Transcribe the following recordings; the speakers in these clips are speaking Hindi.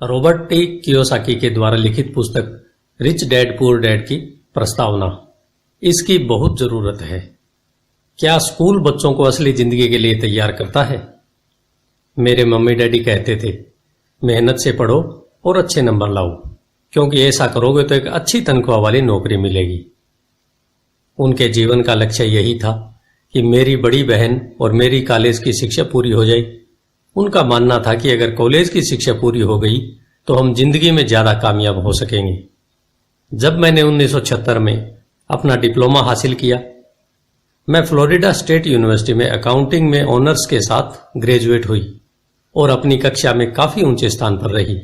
रॉबर्ट टी कियोसाकी के द्वारा लिखित पुस्तक रिच डैड पुअर डैड की प्रस्तावना। इसकी बहुत जरूरत है। क्या स्कूल बच्चों को असली जिंदगी के लिए तैयार करता है? मेरे मम्मी डैडी कहते थे, मेहनत से पढ़ो और अच्छे नंबर लाओ, क्योंकि ऐसा करोगे तो एक अच्छी तनख्वाह वाली नौकरी मिलेगी। उनके जीवन का लक्ष्य यही था कि मेरी बड़ी बहन और मेरी कॉलेज की शिक्षा पूरी हो जाए। उनका मानना था कि अगर कॉलेज की शिक्षा पूरी हो गई तो हम जिंदगी में ज्यादा कामयाब हो सकेंगे। जब मैंने 1976 में अपना डिप्लोमा हासिल किया, मैं फ्लोरिडा स्टेट यूनिवर्सिटी में अकाउंटिंग में ऑनर्स के साथ ग्रेजुएट हुई और अपनी कक्षा में काफी ऊंचे स्थान पर रही।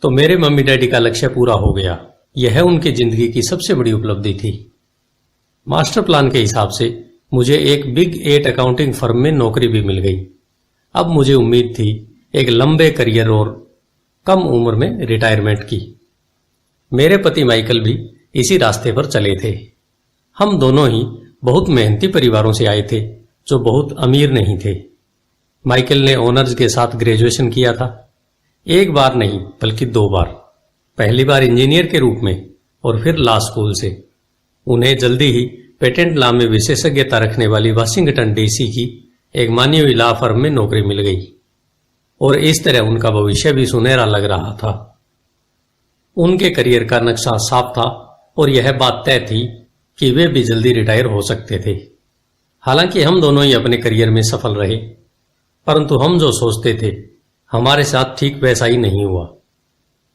तो मेरे मम्मी डैडी का लक्ष्य पूरा हो गया। यह उनकी जिंदगी की सबसे बड़ी उपलब्धि थी। मास्टर प्लान के हिसाब से मुझे एक बिग 8 अकाउंटिंग फर्म में नौकरी भी मिल गई। अब मुझे उम्मीद थी एक लंबे करियर और कम उम्र में रिटायरमेंट की। मेरे पति माइकल भी इसी रास्ते पर चले थे। हम दोनों ही बहुत मेहनती परिवारों से आए थे जो बहुत अमीर नहीं थे। माइकल ने ऑनर्स के साथ ग्रेजुएशन किया था, एक बार नहीं बल्कि 2 बार। पहली बार इंजीनियर के रूप में और फिर लॉ स्कूल से। उन्हें जल्दी ही पेटेंट लॉ में विशेषज्ञता रखने वाली वाशिंगटन डीसी की एक मानी हुई लॉ फर्म में नौकरी मिल गई और इस तरह उनका भविष्य भी सुनहरा लग रहा था। उनके करियर का नक्शा साफ था और यह बात तय थी कि वे भी जल्दी रिटायर हो सकते थे। हालांकि हम दोनों ही अपने करियर में सफल रहे, परंतु हम जो सोचते थे हमारे साथ ठीक वैसा ही नहीं हुआ।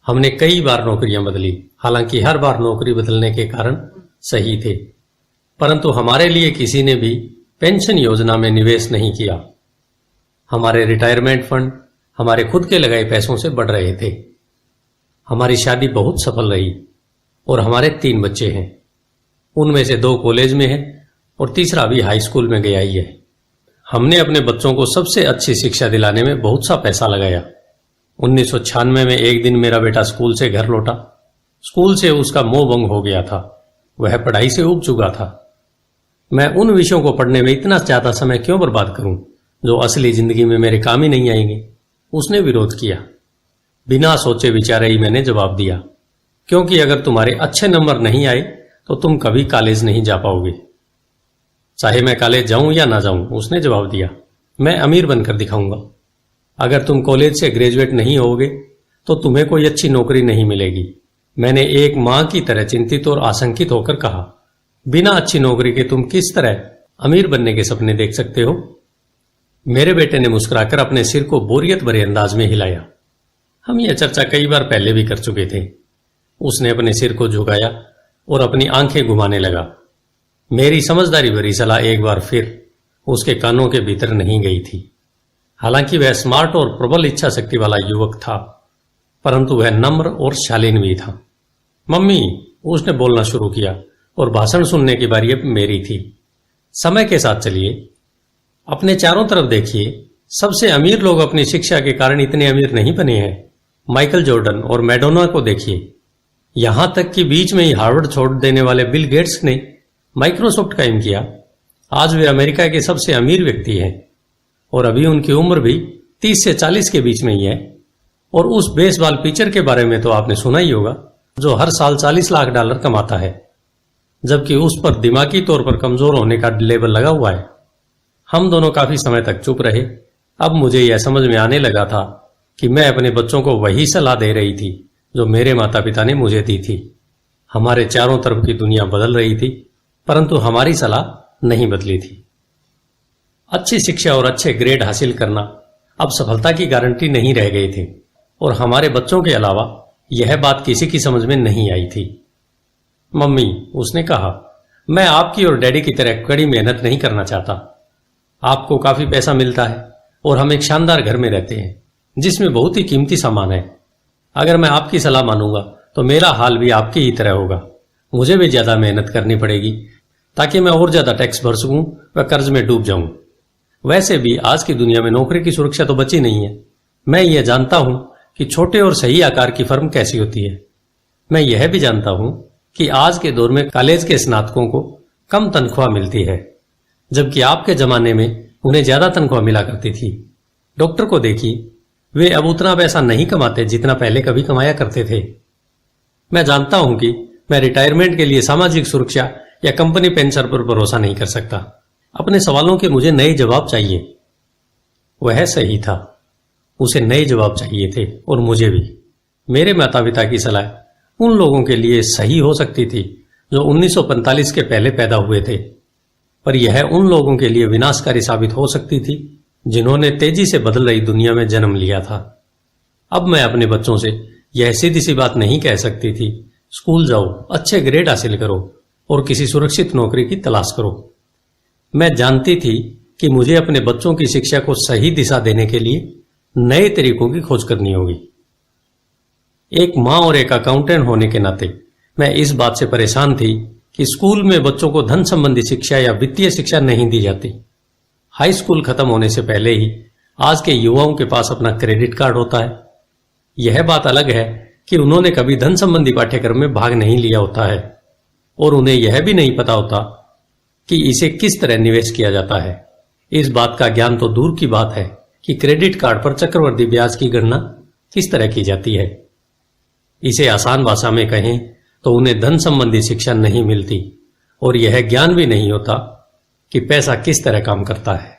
हमने कई बार नौकरियां बदली, हालांकि हर बार नौकरी बदलने के कारण सही थे, परंतु हमारे लिए किसी ने भी पेंशन योजना में निवेश नहीं किया। हमारे रिटायरमेंट फंड हमारे खुद के लगाए पैसों से बढ़ रहे थे। हमारी शादी बहुत सफल रही और हमारे 3 बच्चे हैं। उनमें से 2 कॉलेज में हैं और तीसरा भी हाई स्कूल में गया ही है। हमने अपने बच्चों को सबसे अच्छी शिक्षा दिलाने में बहुत सा पैसा लगाया। 1996 में एक दिन मेरा बेटा स्कूल से घर लौटा। स्कूल से उसका मोह भंग हो गया था। वह पढ़ाई से ऊब चुका था। मैं उन विषयों को पढ़ने में इतना ज्यादा समय क्यों बर्बाद करूं जो असली जिंदगी में मेरे काम ही नहीं आएंगे। उसने विरोध किया। बिना सोचे विचारे ही मैंने जवाब दिया, क्योंकि अगर तुम्हारे अच्छे नंबर नहीं आए तो तुम कभी कॉलेज नहीं जा पाओगे। चाहे मैं कॉलेज जाऊं या ना जाऊं, उसने जवाब दिया, मैं अमीर बनकर दिखाऊंगा। अगर तुम कॉलेज से ग्रेजुएट नहीं होगे तो तुम्हें कोई अच्छी नौकरी नहीं मिलेगी। मैंने एक मां की तरह चिंतित और आशंकित होकर कहा, बिना अच्छी नौकरी के तुम किस तरह अमीर बनने के सपने देख सकते हो? मेरे बेटे ने मुस्कुराकर अपने सिर को बोरियत भरे अंदाज में हिलाया। हम यह चर्चा कई बार पहले भी कर चुके थे। उसने अपने सिर को झुकाया और अपनी आंखें घुमाने लगा। मेरी समझदारी भरी सलाह एक बार फिर उसके कानों के भीतर नहीं गई थी। हालांकि वह स्मार्ट और प्रबल इच्छा शक्ति वाला युवक था, परंतु वह नम्र और शालीन भी था। मम्मी, उसने बोलना शुरू किया और भाषण सुनने की बारी अब मेरी थी। समय के साथ चलिए, अपने चारों तरफ देखिए। सबसे अमीर लोग अपनी शिक्षा के कारण इतने अमीर नहीं बने हैं। माइकल जॉर्डन और मैडोना को देखिए। यहां तक कि बीच में ही हार्वर्ड छोड़ देने वाले बिल गेट्स ने माइक्रोसॉफ्ट कायम किया। आज वे अमेरिका के सबसे अमीर व्यक्ति हैं और अभी उनकी उम्र भी 30 से 40 के बीच में ही है। और उस बेसबॉल पिचर के बारे में तो आपने सुना ही होगा, जो हर साल $40 लाख कमाता है, जबकि उस पर दिमागी तौर पर कमजोर होने का लेबल लगा हुआ है। हम दोनों काफी समय तक चुप रहे। अब मुझे यह समझ में आने लगा था कि मैं अपने बच्चों को वही सलाह दे रही थी जो मेरे माता पिता ने मुझे दी थी। हमारे चारों तरफ की दुनिया बदल रही थी, परंतु हमारी सलाह नहीं बदली थी। अच्छी शिक्षा और अच्छे ग्रेड हासिल करना अब सफलता की गारंटी नहीं रह गए थे और हमारे बच्चों के अलावा यह बात किसी की समझ में नहीं आई थी। मम्मी, उसने कहा, मैं आपकी और डैडी की तरह कड़ी मेहनत नहीं करना चाहता। आपको काफी पैसा मिलता है और हम एक शानदार घर में रहते हैं जिसमें बहुत ही कीमती सामान है। अगर मैं आपकी सलाह मानूंगा तो मेरा हाल भी आपकी ही तरह होगा। मुझे भी ज्यादा मेहनत करनी पड़ेगी ताकि मैं और ज्यादा टैक्स भर सकूं व कर्ज में डूब जाऊं। वैसे भी आज की दुनिया में नौकरी की सुरक्षा तो बची नहीं है। मैं यह जानता हूं कि छोटे और सही आकार की फर्म कैसी होती है। मैं यह भी जानता हूं कि आज के दौर में कॉलेज के स्नातकों को कम तनख्वाह मिलती है, जबकि आपके जमाने में उन्हें ज्यादा तनख्वाह मिला करती थी। डॉक्टर को देखिए, वे अब उतना पैसा नहीं कमाते जितना पहले कभी कमाया करते थे। मैं जानता हूं कि मैं रिटायरमेंट के लिए सामाजिक सुरक्षा या कंपनी पेंशन पर भरोसा नहीं कर सकता। अपने सवालों के मुझे नए जवाब चाहिए। वह सही था, उसे नए जवाब चाहिए थे और मुझे भी। मेरे माता पिता की सलाह उन लोगों के लिए सही हो सकती थी जो 1945 के पहले पैदा हुए थे, पर यह उन लोगों के लिए विनाशकारी साबित हो सकती थी जिन्होंने तेजी से बदल रही दुनिया में जन्म लिया था। अब मैं अपने बच्चों से यह सीधी सी बात नहीं कह सकती थी, स्कूल जाओ, अच्छे ग्रेड हासिल करो और किसी सुरक्षित नौकरी की तलाश करो। मैं जानती थी कि मुझे अपने बच्चों की शिक्षा को सही दिशा देने के लिए नए तरीकों की खोज करनी होगी। एक मां और एक अकाउंटेंट होने के नाते मैं इस बात से परेशान थी कि स्कूल में बच्चों को धन संबंधी शिक्षा या वित्तीय शिक्षा नहीं दी जाती। हाई स्कूल खत्म होने से पहले ही आज के युवाओं के पास अपना क्रेडिट कार्ड होता है। यह बात अलग है कि उन्होंने कभी धन संबंधी पाठ्यक्रम में भाग नहीं लिया होता है और उन्हें यह भी नहीं पता होता कि इसे किस तरह निवेश किया जाता है। इस बात का ज्ञान तो दूर की बात है कि क्रेडिट कार्ड पर चक्रवृद्धि ब्याज की गणना किस तरह की जाती है। इसे आसान भाषा में कहें तो उन्हें धन संबंधी शिक्षा नहीं मिलती और यह ज्ञान भी नहीं होता कि पैसा किस तरह काम करता है।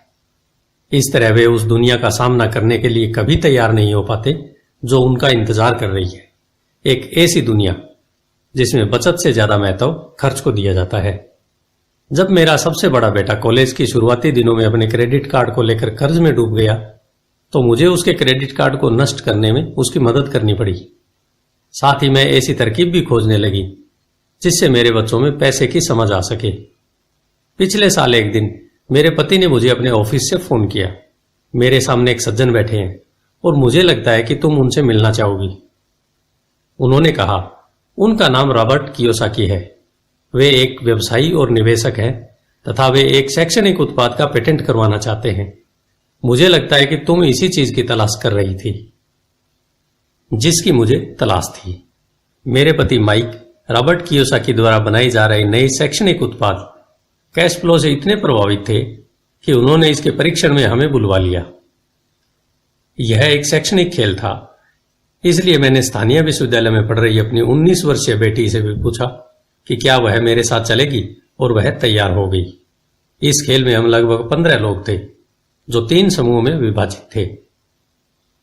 इस तरह वे उस दुनिया का सामना करने के लिए कभी तैयार नहीं हो पाते जो उनका इंतजार कर रही है। एक ऐसी दुनिया जिसमें बचत से ज्यादा महत्व खर्च को दिया जाता है। जब मेरा सबसे बड़ा बेटा कॉलेज की शुरुआती दिनों में अपने क्रेडिट कार्ड को लेकर कर्ज में डूब गया तो मुझे उसके क्रेडिट कार्ड को नष्ट करने में उसकी मदद करनी पड़ी। साथ ही मैं ऐसी तरकीब भी खोजने लगी जिससे मेरे बच्चों में पैसे की समझ आ सके। पिछले साल एक दिन मेरे पति ने मुझे अपने ऑफिस से फोन किया। मेरे सामने एक सज्जन बैठे हैं और मुझे लगता है कि तुम उनसे मिलना चाहोगी। उन्होंने कहा, उनका नाम रॉबर्ट कियोसाकी है। वे एक व्यवसायी और निवेशक हैं तथा वे एक शैक्षणिक उत्पाद का पेटेंट करवाना चाहते हैं। मुझे लगता है कि तुम इसी चीज की तलाश कर रही थी जिसकी मुझे तलाश थी। मेरे पति माइक रॉबर्ट कियोसाकी द्वारा बनाई जा रही नई शैक्षणिक उत्पाद कैश फ्लो से इतने प्रभावित थे कि उन्होंने इसके परीक्षण में हमें बुलवा लिया। यह एक शैक्षणिक खेल था, इसलिए मैंने स्थानीय विश्वविद्यालय में पढ़ रही अपनी 19 वर्षीय बेटी से भी पूछा कि क्या वह मेरे साथ चलेगी और वह तैयार हो गई। इस खेल में हम लगभग 15 लोग थे जो 3 समूह में विभाजित थे।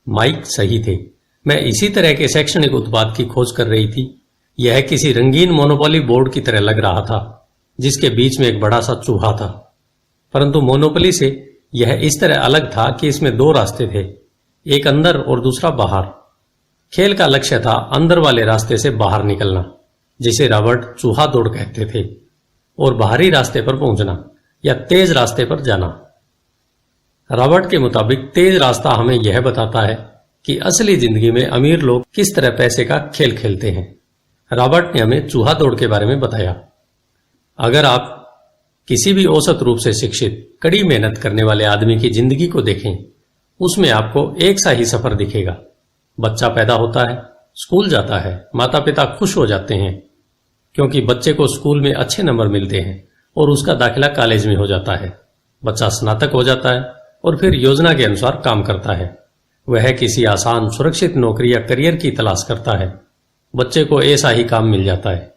माइक सही थे, मैं इसी तरह के शैक्षणिक उत्पाद की खोज कर रही थी। यह किसी रंगीन मोनोपोली बोर्ड की तरह लग रहा था जिसके बीच में एक बड़ा सा चूहा था, परंतु मोनोपोली से यह इस तरह अलग था कि इसमें 2 रास्ते थे, एक अंदर और दूसरा बाहर। खेल का लक्ष्य था अंदर वाले रास्ते से बाहर निकलना, जिसे रॉबर्ट चूहा दौड़ कहते थे, और बाहरी रास्ते पर पहुंचना या तेज रास्ते पर जाना। रॉबर्ट के मुताबिक तेज रास्ता हमें यह बताता है कि असली जिंदगी में अमीर लोग किस तरह पैसे का खेल खेलते हैं। रॉबर्ट ने हमें चूहा दौड़ के बारे में बताया। अगर आप किसी भी औसत रूप से शिक्षित, कड़ी मेहनत करने वाले आदमी की जिंदगी को देखें, उसमें आपको एक सा ही सफर दिखेगा। बच्चा पैदा होता है, स्कूल जाता है, माता पिता खुश हो जाते हैं क्योंकि बच्चे को स्कूल में अच्छे नंबर मिलते हैं और उसका दाखिला कॉलेज में हो जाता है। बच्चा स्नातक हो जाता है और फिर योजना के अनुसार काम करता है। वह किसी आसान, सुरक्षित नौकरी या करियर की तलाश करता है। बच्चे को ऐसा ही काम मिल जाता है।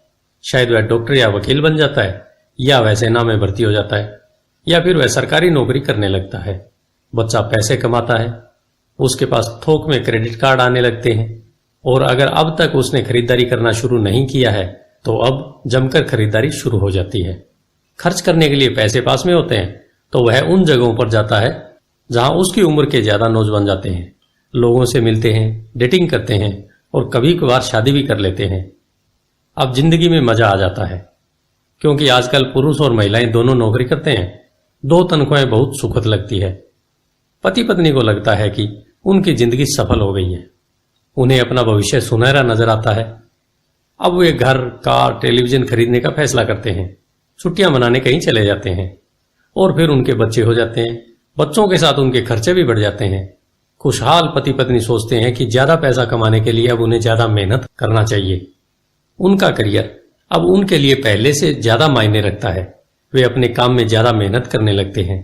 शायद वह डॉक्टर या वकील बन जाता है, या वह सेना में भर्ती हो जाता है, या फिर वह सरकारी नौकरी करने लगता है। बच्चा पैसे कमाता है, उसके पास थोक में क्रेडिट कार्ड आने लगते हैं, और अगर अब तक उसने खरीदारी करना शुरू नहीं किया है तो अब जमकर खरीदारी शुरू हो जाती है। खर्च करने के लिए पैसे पास में होते हैं तो वह उन जगहों पर जाता है जहां उसकी उम्र के ज्यादा नौजवान जाते हैं, लोगों से मिलते हैं, डेटिंग करते हैं और कभी कभार शादी भी कर लेते हैं। अब जिंदगी में मजा आ जाता है क्योंकि आजकल पुरुष और महिलाएं दोनों नौकरी करते हैं। 2 तनख्वाहें बहुत सुखद लगती है। पति पत्नी को लगता है कि उनकी जिंदगी सफल हो गई है। उन्हें अपना भविष्य सुनहरा नजर आता है। अब वे घर, कार, टेलीविजन खरीदने का फैसला करते हैं, छुट्टियां मनाने कहीं चले जाते हैं और फिर उनके बच्चे हो जाते हैं। बच्चों के साथ उनके खर्चे भी बढ़ जाते हैं। खुशहाल पति पत्नी सोचते हैं कि ज्यादा पैसा कमाने के लिए अब उन्हें ज्यादा मेहनत करना चाहिए। उनका करियर अब उनके लिए पहले से ज्यादा मायने रखता है। वे अपने काम में ज्यादा मेहनत करने लगते हैं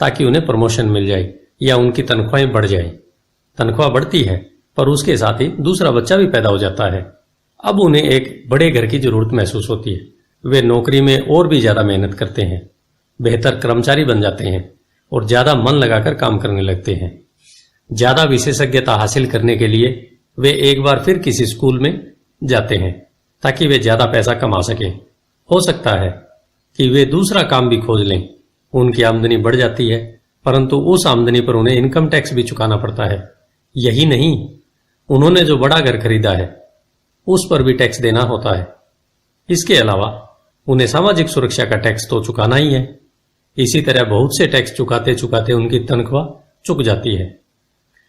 ताकि उन्हें प्रमोशन मिल जाए या उनकी तनख्वाहें बढ़ जाए। तनख्वाह बढ़ती है, पर उसके साथ ही दूसरा बच्चा भी पैदा हो जाता है। अब उन्हें एक बड़े घर की जरूरत महसूस होती है। वे नौकरी में और भी ज्यादा मेहनत करते हैं, बेहतर कर्मचारी बन जाते हैं और ज्यादा मन लगाकर काम करने लगते हैं। ज्यादा विशेषज्ञता हासिल करने के लिए वे एक बार फिर किसी स्कूल में जाते हैं ताकि वे ज्यादा पैसा कमा सकें। हो सकता है कि वे दूसरा काम भी खोज लें। उनकी आमदनी बढ़ जाती है, परंतु उस आमदनी पर उन्हें इनकम टैक्स भी चुकाना पड़ता है। यही नहीं, उन्होंने जो बड़ा घर खरीदा है उस पर भी टैक्स देना होता है। इसके अलावा उन्हें सामाजिक सुरक्षा का टैक्स तो चुकाना ही है। इसी तरह बहुत से टैक्स चुकाते चुकाते उनकी तनख्वाह चुक जाती है।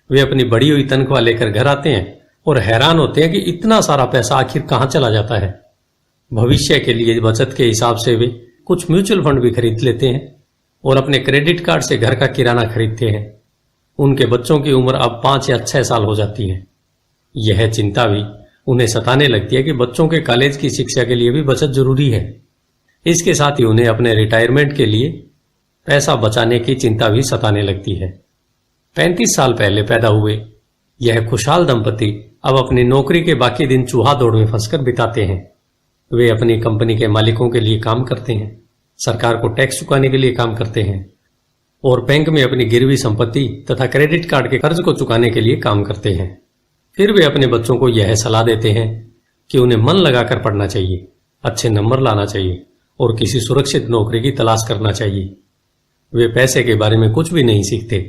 वे अपनी बढ़ी हुई तनख्वाह लेकर घर आते हैं और हैरान होते हैं कि इतना सारा पैसा आखिर कहां चला जाता है। भविष्य के लिए बचत के हिसाब से वे कुछ म्यूचुअल फंड भी खरीद लेते हैं और अपने क्रेडिट कार्ड से घर का किराना खरीदते हैं। उनके बच्चों की उम्र अब 5 या 6 साल हो जाती है। यह चिंता भी उन्हें सताने लगती है कि बच्चों के कॉलेज की शिक्षा के लिए भी बचत जरूरी है। इसके साथ ही उन्हें अपने रिटायरमेंट के लिए पैसा बचाने की चिंता भी सताने लगती है। 35 साल पहले पैदा हुए यह खुशहाल दंपति अब अपनी नौकरी के बाकी दिन चूहा दौड़ में फंसकर बिताते हैं। वे अपनी कंपनी के मालिकों के लिए काम करते हैं, सरकार को टैक्स चुकाने के लिए काम करते हैं और बैंक में अपनी गिरवी संपत्ति तथा क्रेडिट कार्ड के कर्ज को चुकाने के लिए काम करते हैं। फिर वे अपने बच्चों को यह सलाह देते हैं कि उन्हें मन लगाकर पढ़ना चाहिए, अच्छे नंबर लाना चाहिए और किसी सुरक्षित नौकरी की तलाश करना चाहिए। वे पैसे के बारे में कुछ भी नहीं सीखते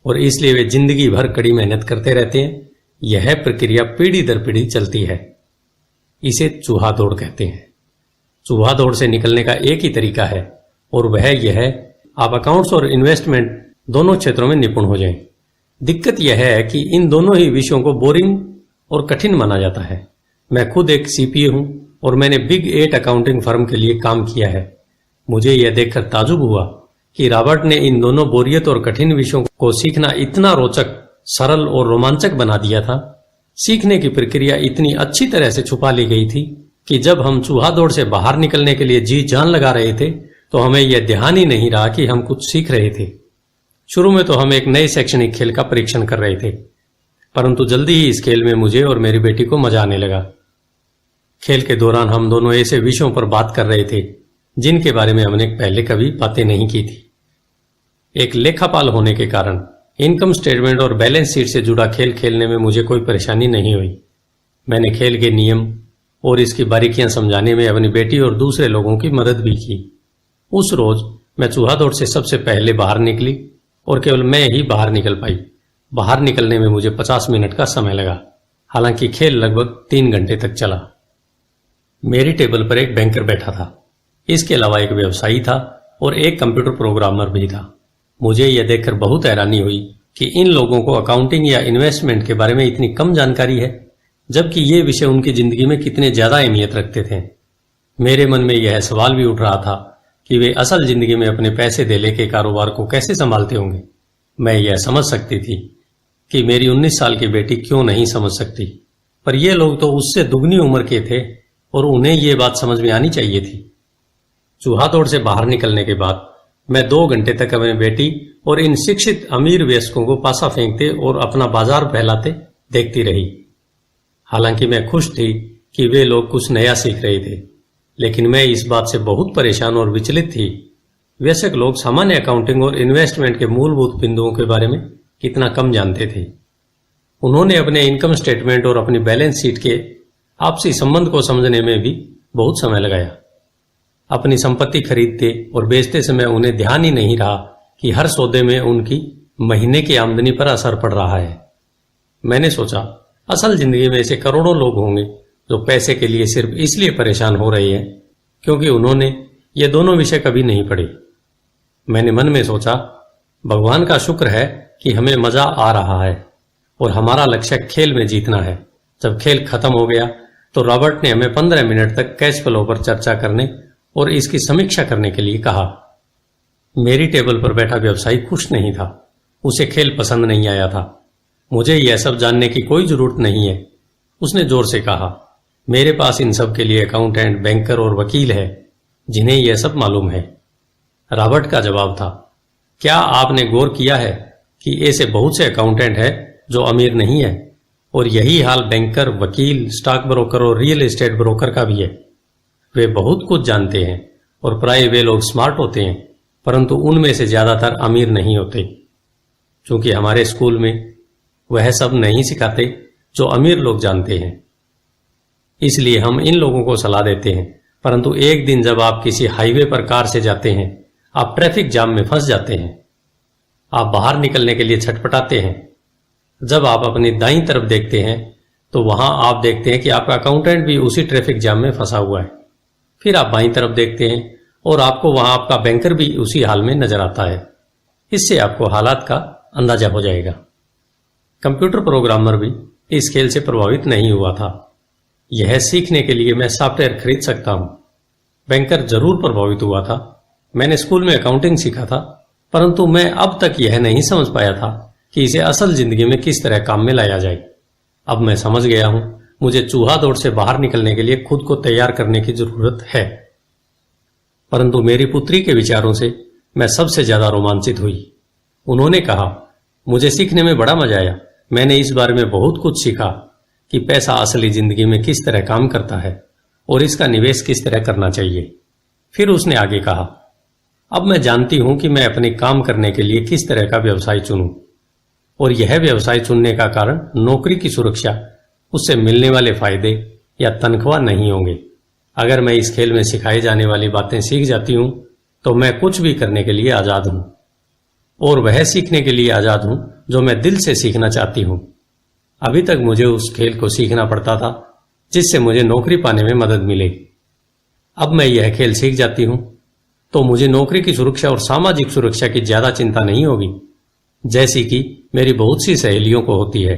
और इसलिए वे जिंदगी भर कड़ी मेहनत करते रहते हैं। यह प्रक्रिया पीढ़ी दर पीढ़ी चलती है। इसे चूहा दौड़ कहते हैं। चूहा दौड़ से निकलने का एक ही तरीका है और वह यह है, आप अकाउंट्स और इन्वेस्टमेंट दोनों क्षेत्रों में निपुण हो जाएं। दिक्कत यह है कि इन दोनों ही विषयों को बोरिंग और कठिन माना जाता है। मैं खुद एक सीपीए हूं और मैंने बिग 8 अकाउंटिंग फर्म के लिए काम किया है। मुझे यह देखकर ताजुब हुआ कि रॉबर्ट ने इन दोनों बोरियत और कठिन विषयों को सीखना इतना रोचक, सरल और रोमांचक बना दिया था। सीखने की प्रक्रिया इतनी अच्छी तरह से छुपा ली गई थी कि जब हम चूहा दौड़ से बाहर निकलने के लिए जी जान लगा रहे थे तो हमें यह ध्यान ही नहीं रहा कि हम कुछ सीख रहे थे। शुरू में तो हम एक नए शैक्षणिक खेल का परीक्षण कर रहे थे, परंतु जल्दी ही इस खेल में मुझे और मेरी बेटी को मजा आने लगा। खेल के दौरान हम दोनों ऐसे विषयों पर बात कर रहे थे जिनके बारे में हमने पहले कभी बातें नहीं की थी। एक लेखापाल होने के कारण इनकम स्टेटमेंट और बैलेंस शीट से जुड़ा खेल खेलने में मुझे कोई परेशानी नहीं हुई। मैंने खेल के नियम और इसकी बारीकियां समझाने में अपनी बेटी और दूसरे लोगों की मदद भी की। उस रोज मैं चूहा दौड़ से सबसे पहले बाहर निकली और केवल मैं ही बाहर निकल पाई। बाहर निकलने में मुझे 50 मिनट का समय लगा, हालांकि खेल लगभग 3 घंटे तक चला। मेरी टेबल पर एक बैंकर बैठा था, इसके अलावा एक व्यवसायी था और एक कंप्यूटर प्रोग्रामर भी था। मुझे यह देखकर बहुत हैरानी हुई कि इन लोगों को अकाउंटिंग या इन्वेस्टमेंट के बारे में इतनी कम जानकारी है, जबकि ये विषय उनकी जिंदगी में कितने ज्यादा अहमियत रखते थे। मेरे मन में यह सवाल भी उठ रहा था कि वे असल जिंदगी में अपने पैसे धेले के कारोबार को कैसे संभालते होंगे। मैं यह समझ सकती थी कि मेरी 19 साल की बेटी क्यों नहीं समझ सकती, पर ये लोग तो उससे दुगनी उम्र के थे और उन्हें ये बात समझ में आनी चाहिए थी। चूहा दौड़ से बाहर निकलने के बाद मैं 2 घंटे तक अपनी बेटी और इन शिक्षित अमीर वयस्कों को पासा फेंकते और अपना बाजार फैलाते देखती रही। हालांकि मैं खुश थी कि वे लोग कुछ नया सीख रहे थे, लेकिन मैं इस बात से बहुत परेशान और विचलित थी। वयस्क लोग सामान्य अकाउंटिंग और इन्वेस्टमेंट के मूलभूत बिंदुओं के बारे में कितना कम जानते थे। उन्होंने अपने इनकम स्टेटमेंट और अपनी बैलेंस शीट के आपसी संबंध को समझने में भी बहुत समय लगाया। अपनी संपत्ति खरीदते और बेचते समय उन्हें ध्यान ही नहीं रहा कि हर सौदे में उनकी महीने की आमदनी पर असर पड़ रहा है। मैंने सोचा, असल जिंदगी में ऐसे करोड़ों लोग होंगे जो पैसे के लिए सिर्फ इसलिए परेशान हो रहे हैं क्योंकि उन्होंने ये दोनों विषय कभी नहीं पढ़े। मैंने मन में सोचा, भगवान का शुक्र है कि हमें मजा आ रहा है और हमारा लक्ष्य खेल में जीतना है। जब खेल खत्म हो गया तो रॉबर्ट ने हमें 15 मिनट तक कैश फ्लो पर चर्चा करने और इसकी समीक्षा करने के लिए कहा। मेरी टेबल पर बैठा व्यवसायी खुश नहीं था, उसे खेल पसंद नहीं आया था। मुझे यह सब जानने की कोई जरूरत नहीं है, उसने जोर से कहा। मेरे पास इन सब के लिए अकाउंटेंट, बैंकर और वकील है जिन्हें यह सब मालूम है। रॉबर्ट का जवाब था, क्या आपने गौर किया है कि ऐसे बहुत से अकाउंटेंट हैं जो अमीर नहीं है, और यही हाल बैंकर, वकील, स्टॉक ब्रोकर और रियल एस्टेट ब्रोकर का भी है। वे बहुत कुछ जानते हैं और प्राय वे लोग स्मार्ट होते हैं, परंतु उनमें से ज्यादातर अमीर नहीं होते। क्योंकि हमारे स्कूल में वह सब नहीं सिखाते जो अमीर लोग जानते हैं, इसलिए हम इन लोगों को सलाह देते हैं। परंतु एक दिन जब आप किसी हाईवे पर कार से जाते हैं, आप ट्रैफिक जाम में फंस जाते हैं, आप बाहर निकलने के लिए छटपटाते हैं। जब आप अपनी दाईं तरफ देखते हैं तो वहां आप देखते हैं कि आपका अकाउंटेंट भी उसी ट्रैफिक जाम में फंसा हुआ है। फिर आप बाईं तरफ देखते हैं और आपको वहां आपका बैंकर भी उसी हाल में नजर आता है। इससे आपको हालात का अंदाजा हो जाएगा। कंप्यूटर प्रोग्रामर भी इस खेल से प्रभावित नहीं हुआ था। यह सीखने के लिए मैं सॉफ्टवेयर खरीद सकता हूं। बैंकर जरूर प्रभावित हुआ था। मैंने स्कूल में अकाउंटिंग सीखा था, परंतु मैं अब तक यह नहीं समझ पाया था कि इसे असल जिंदगी में किस तरह काम में लाया जाए। अब मैं समझ गया हूं, मुझे चूहा दौड़ से बाहर निकलने के लिए खुद को तैयार करने की जरूरत है। परंतु मेरी पुत्री के विचारों से मैं सबसे ज्यादा रोमांचित हुई। उन्होंने कहा, मुझे सीखने में बड़ा मजा आया। मैंने इस बारे में बहुत कुछ सीखा कि पैसा असली जिंदगी में किस तरह काम करता है और इसका निवेश किस तरह करना चाहिए। फिर उसने आगे कहा, अब मैं जानती हूं कि मैं अपने काम करने के लिए किस तरह का व्यवसाय चुनूं, और यह व्यवसाय चुनने का कारण नौकरी की सुरक्षा, उससे मिलने वाले फायदे या तनख्वाह नहीं होंगे। अगर मैं इस खेल में सिखाई जाने वाली बातें सीख जाती हूं तो मैं कुछ भी करने के लिए आजाद हूं, और वह सीखने के लिए आजाद हूं जो मैं दिल से सीखना चाहती हूं। अभी तक मुझे उस खेल को सीखना पड़ता था जिससे मुझे नौकरी पाने में मदद मिले। अब मैं यह खेल सीख जाती हूं तो मुझे नौकरी की सुरक्षा और सामाजिक सुरक्षा की ज्यादा चिंता नहीं होगी, जैसी कि मेरी बहुत सी सहेलियों को होती है।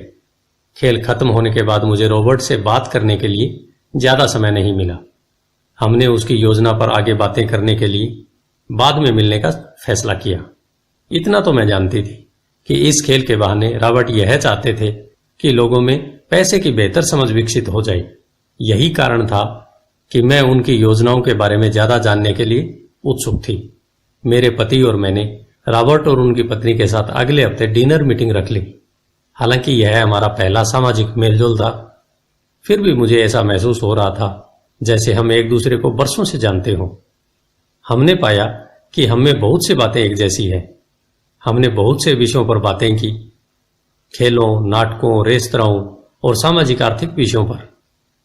खेल खत्म होने के बाद मुझे रॉबर्ट से बात करने के लिए ज्यादा समय नहीं मिला। हमने उसकी योजना पर आगे बातें करने के लिए बाद में मिलने का फैसला किया। इतना तो मैं जानती थी कि इस खेल के बहाने रॉबर्ट यह चाहते थे कि लोगों में पैसे की बेहतर समझ विकसित हो जाए। यही कारण था कि मैं उनकी योजनाओं के बारे में ज्यादा जानने के लिए उत्सुक थी। मेरे पति और मैंने रॉबर्ट और उनकी पत्नी के साथ अगले हफ्ते डिनर मीटिंग रख ली। हालांकि यह हमारा पहला सामाजिक मेलजोल था, फिर भी मुझे ऐसा महसूस हो रहा था जैसे हम एक दूसरे को बरसों से जानते हों। हमने पाया कि हम में बहुत सी बातें एक जैसी है। हमने बहुत से विषयों पर बातें की, खेलों, नाटकों, रेस्तराओं और सामाजिक आर्थिक विषयों पर।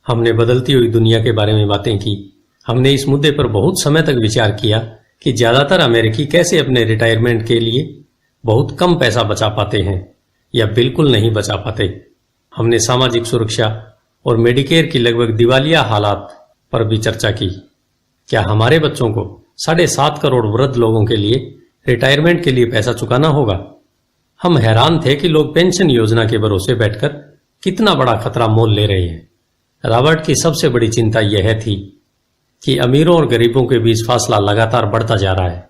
हमने बदलती हुई दुनिया के बारे में बातें की। हमने इस मुद्दे पर बहुत समय तक विचार किया कि ज्यादातर अमेरिकी कैसे अपने रिटायरमेंट के लिए बहुत कम पैसा बचा पाते हैं या बिल्कुल नहीं बचा पाते। हमने सामाजिक सुरक्षा और मेडिकेयर की लगभग दिवालिया हालात पर भी चर्चा की। क्या हमारे बच्चों को 7.5 करोड़ वृद्ध लोगों के लिए रिटायरमेंट के लिए पैसा चुकाना होगा? हम हैरान थे कि लोग पेंशन योजना के भरोसे बैठकर कितना बड़ा खतरा मोल ले रहे हैं। रॉबर्ट की सबसे बड़ी चिंता यह थी कि अमीरों और गरीबों के बीच फासला लगातार बढ़ता जा रहा है।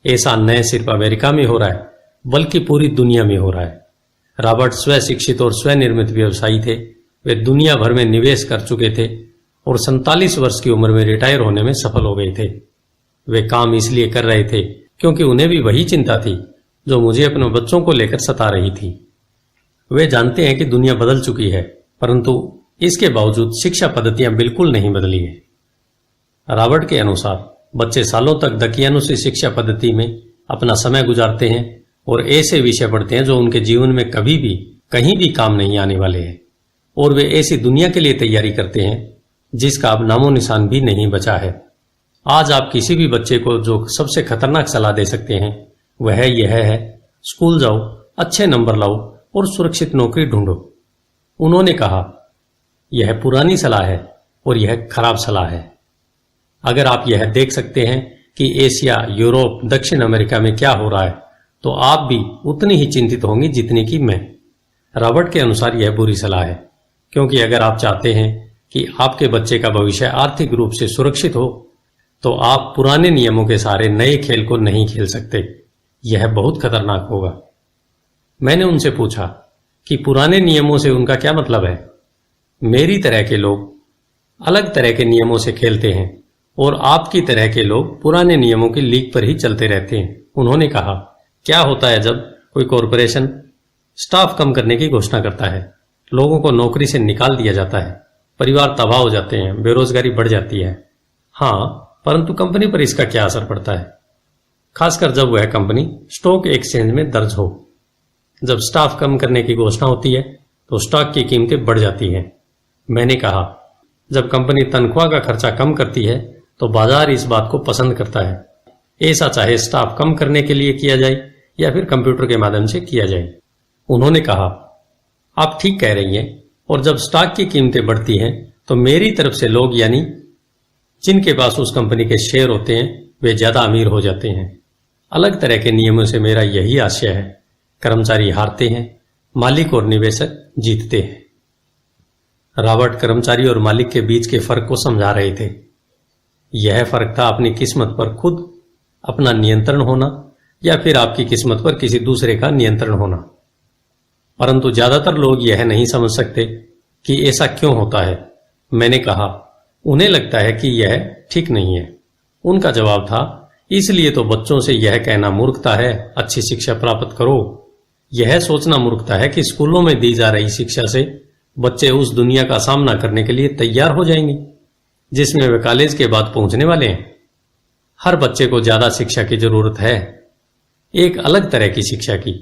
ऐसा न सिर्फ अमेरिका में हो रहा है बल्कि पूरी दुनिया में हो रहा है। रॉबर्ट स्व शिक्षित और स्वनिर्मित व्यवसायी थे। वे दुनिया भर में निवेश कर चुके थे और 47 वर्ष की उम्र में रिटायर होने में सफल हो गए थे। वे काम इसलिए कर रहे थे क्योंकि उन्हें भी वही चिंता थी जो मुझे अपने बच्चों को लेकर सता रही थी। वे जानते हैं कि दुनिया बदल चुकी है, परंतु इसके बावजूद शिक्षा पद्धतियां बिल्कुल नहीं बदली है। रॉबर्ट के अनुसार बच्चे सालों तक दकियानुसी शिक्षा पद्धति में अपना समय गुजारते हैं और ऐसे विषय पढ़ते हैं जो उनके जीवन में कभी भी कहीं भी काम नहीं आने वाले हैं, और वे ऐसी दुनिया के लिए तैयारी करते हैं जिसका अब नामो निशान भी नहीं बचा है। आज आप किसी भी बच्चे को जो सबसे खतरनाक सलाह दे सकते हैं वह यह है, स्कूल जाओ, अच्छे नंबर लाओ और सुरक्षित नौकरी ढूंढो। उन्होंने कहा, यह पुरानी सलाह है और यह खराब सलाह है। अगर आप यह देख सकते हैं कि एशिया, यूरोप, दक्षिण अमेरिका में क्या हो रहा है तो आप भी उतनी ही चिंतित होंगे जितनी कि मैं। रॉबर्ट के अनुसार यह बुरी सलाह है, क्योंकि अगर आप चाहते हैं कि आपके बच्चे का भविष्य आर्थिक रूप से सुरक्षित हो तो आप पुराने नियमों के सहारे नए खेल को नहीं खेल सकते। यह बहुत खतरनाक होगा। मैंने उनसे पूछा कि पुराने नियमों से उनका क्या मतलब है। मेरी तरह के लोग अलग तरह के नियमों से खेलते हैं और आपकी तरह के लोग पुराने नियमों की लीक पर ही चलते रहते हैं। उन्होंने कहा, क्या होता है जब कोई कॉरपोरेशन स्टाफ कम करने की घोषणा करता है, लोगों को नौकरी से निकाल दिया जाता है, परिवार तबाह हो जाते हैं, बेरोजगारी बढ़ जाती है। हाँ, परंतु कंपनी पर इसका क्या असर पड़ता है, खासकर जब वह कंपनी स्टॉक एक्सचेंज में दर्ज हो। जब स्टाफ कम करने की घोषणा होती है तो स्टॉक की कीमतें बढ़ जाती हैं। मैंने कहा, जब कंपनी तनख्वाह का खर्चा कम करती है तो बाजार इस बात को पसंद करता है, ऐसा चाहे स्टाफ कम करने के लिए किया जाए या फिर कंप्यूटर के माध्यम से किया जाए। उन्होंने कहा, आप ठीक कह रही हैं, और जब स्टॉक की कीमतें बढ़ती हैं तो मेरी तरफ से लोग, यानी जिनके पास उस कंपनी के शेयर होते हैं, वे ज्यादा अमीर हो जाते हैं। अलग तरह के नियमों से मेरा यही आशय है, कर्मचारी हारते हैं, मालिक और निवेशक जीतते हैं। रॉबर्ट कर्मचारी और मालिक के बीच के फर्क को समझा रहे थे। यह फर्क था अपनी किस्मत पर खुद अपना नियंत्रण होना या फिर आपकी किस्मत पर किसी दूसरे का नियंत्रण होना। परंतु ज्यादातर लोग यह नहीं समझ सकते कि ऐसा क्यों होता है। मैंने कहा, उन्हें लगता है कि यह ठीक नहीं है। उनका जवाब था, इसलिए तो बच्चों से यह कहना मूर्खता है, अच्छी शिक्षा प्राप्त करो। यह सोचना मूर्खता है कि स्कूलों में दी जा रही शिक्षा से बच्चे उस दुनिया का सामना करने के लिए तैयार हो जाएंगे जिसमें वे कॉलेज के बाद पहुंचने वाले हैं। हर बच्चे को ज्यादा शिक्षा की जरूरत है, एक अलग तरह की शिक्षा की,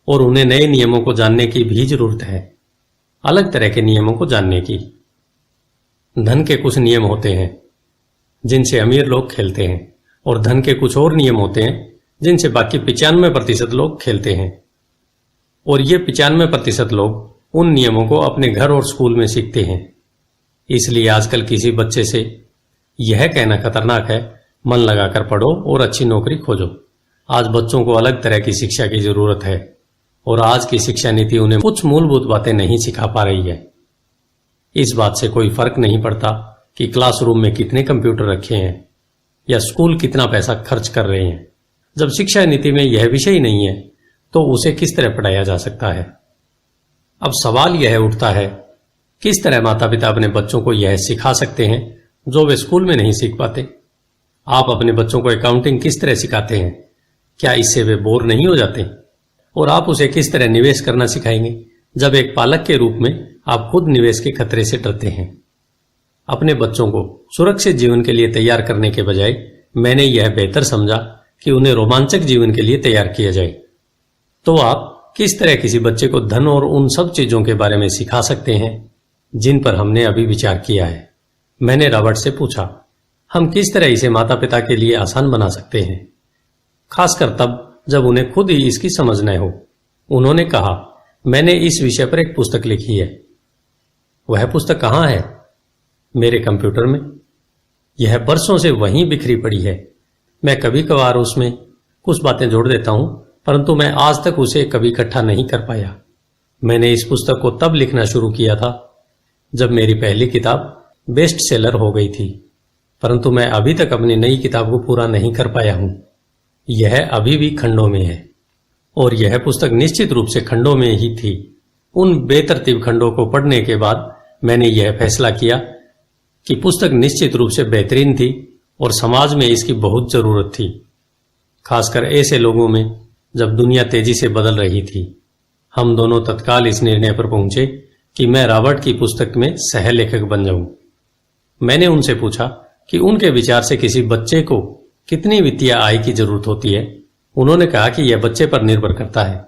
और उन्हें नए नियमों को जानने की भी जरूरत है, अलग तरह के नियमों को जानने की। धन के कुछ नियम होते हैं जिनसे अमीर लोग खेलते हैं, और धन के कुछ और नियम होते हैं जिनसे बाकी 95% लोग खेलते हैं। और ये 95% लोग उन नियमों को अपने घर और स्कूल में सीखते हैं। इसलिए आजकल किसी बच्चे से यह कहना खतरनाक है, मन लगाकर पढ़ो और अच्छी नौकरी खोजो। आज बच्चों को अलग तरह की शिक्षा की जरूरत है, और आज की शिक्षा नीति उन्हें कुछ मूलभूत बातें नहीं सिखा पा रही है। इस बात से कोई फर्क नहीं पड़ता कि क्लासरूम में कितने कंप्यूटर रखे हैं या स्कूल कितना पैसा खर्च कर रहे हैं। जब शिक्षा नीति में यह विषय ही नहीं है तो उसे किस तरह पढ़ाया जा सकता है। अब सवाल यह उठता है, किस तरह माता पिता अपने बच्चों को यह सिखा सकते हैं जो वे स्कूल में नहीं सीख पाते। आप अपने बच्चों को अकाउंटिंग किस तरह सिखाते हैं, क्या इससे वे बोर नहीं हो जाते। और आप उसे किस तरह निवेश करना सिखाएंगे जब एक पालक के रूप में आप खुद निवेश के खतरे से डरते हैं। अपने बच्चों को सुरक्षित जीवन के लिए तैयार करने के बजाय मैंने यह बेहतर समझा कि उन्हें रोमांचक जीवन के लिए तैयार किया जाए। तो आप किस तरह किसी बच्चे को धन और उन सब चीजों के बारे में सिखा सकते हैं जिन पर हमने अभी विचार किया है। मैंने रॉबर्ट से पूछा, हम किस तरह इसे माता पिता के लिए आसान बना सकते हैं, खासकर तब जब उन्हें खुद ही इसकी समझ न हो। उन्होंने कहा, मैंने इस विषय पर एक पुस्तक लिखी है। वह पुस्तक कहाँ है? मेरे कंप्यूटर में। यह बरसों से वहीं बिखरी पड़ी है। मैं कभी कभार उसमें कुछ बातें जोड़ देता हूं, परंतु मैं आज तक उसे कभी इकट्ठा नहीं कर पाया। मैंने इस पुस्तक को तब लिखना शुरू किया था जब मेरी पहली किताब बेस्ट सेलर हो गई थी, परंतु मैं अभी तक अपनी नई किताब को पूरा नहीं कर पाया हूं। यह अभी भी खंडों में है, और यह पुस्तक निश्चित रूप से खंडों में ही थी। उन बेतरतीब खंडों को पढ़ने के बाद मैंने यह फैसला किया कि पुस्तक निश्चित रूप से बेहतरीन थी और समाज में इसकी बहुत जरूरत थी, खासकर ऐसे लोगों में जब दुनिया तेजी से बदल रही थी। हम दोनों तत्काल इस निर्णय पर पहुंचे कि मैं रॉबर्ट की पुस्तक में सह लेखक बन जाऊं। मैंने उनसे पूछा कि उनके विचार से किसी बच्चे को कितनी वित्तीय आय की जरूरत होती है। उन्होंने कहा कि यह बच्चे पर निर्भर करता है।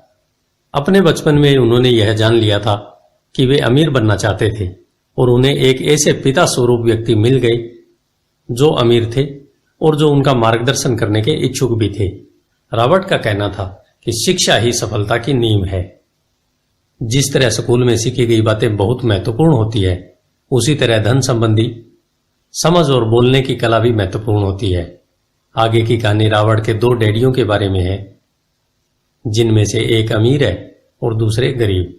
अपने बचपन में उन्होंने यह जान लिया था कि वे अमीर बनना चाहते थे, और उन्हें एक ऐसे पिता स्वरूप व्यक्ति मिल गए जो अमीर थे और जो उनका मार्गदर्शन करने के इच्छुक भी थे। रॉबर्ट का कहना था कि शिक्षा ही सफलता की नींव है। जिस तरह स्कूल में सीखी गई बातें बहुत महत्वपूर्ण होती है, उसी तरह धन संबंधी समझ और बोलने की कला भी महत्वपूर्ण होती है। आगे की कहानी रॉबर्ट के 2 डैडियों के बारे में है, जिनमें से एक अमीर है और दूसरे गरीब,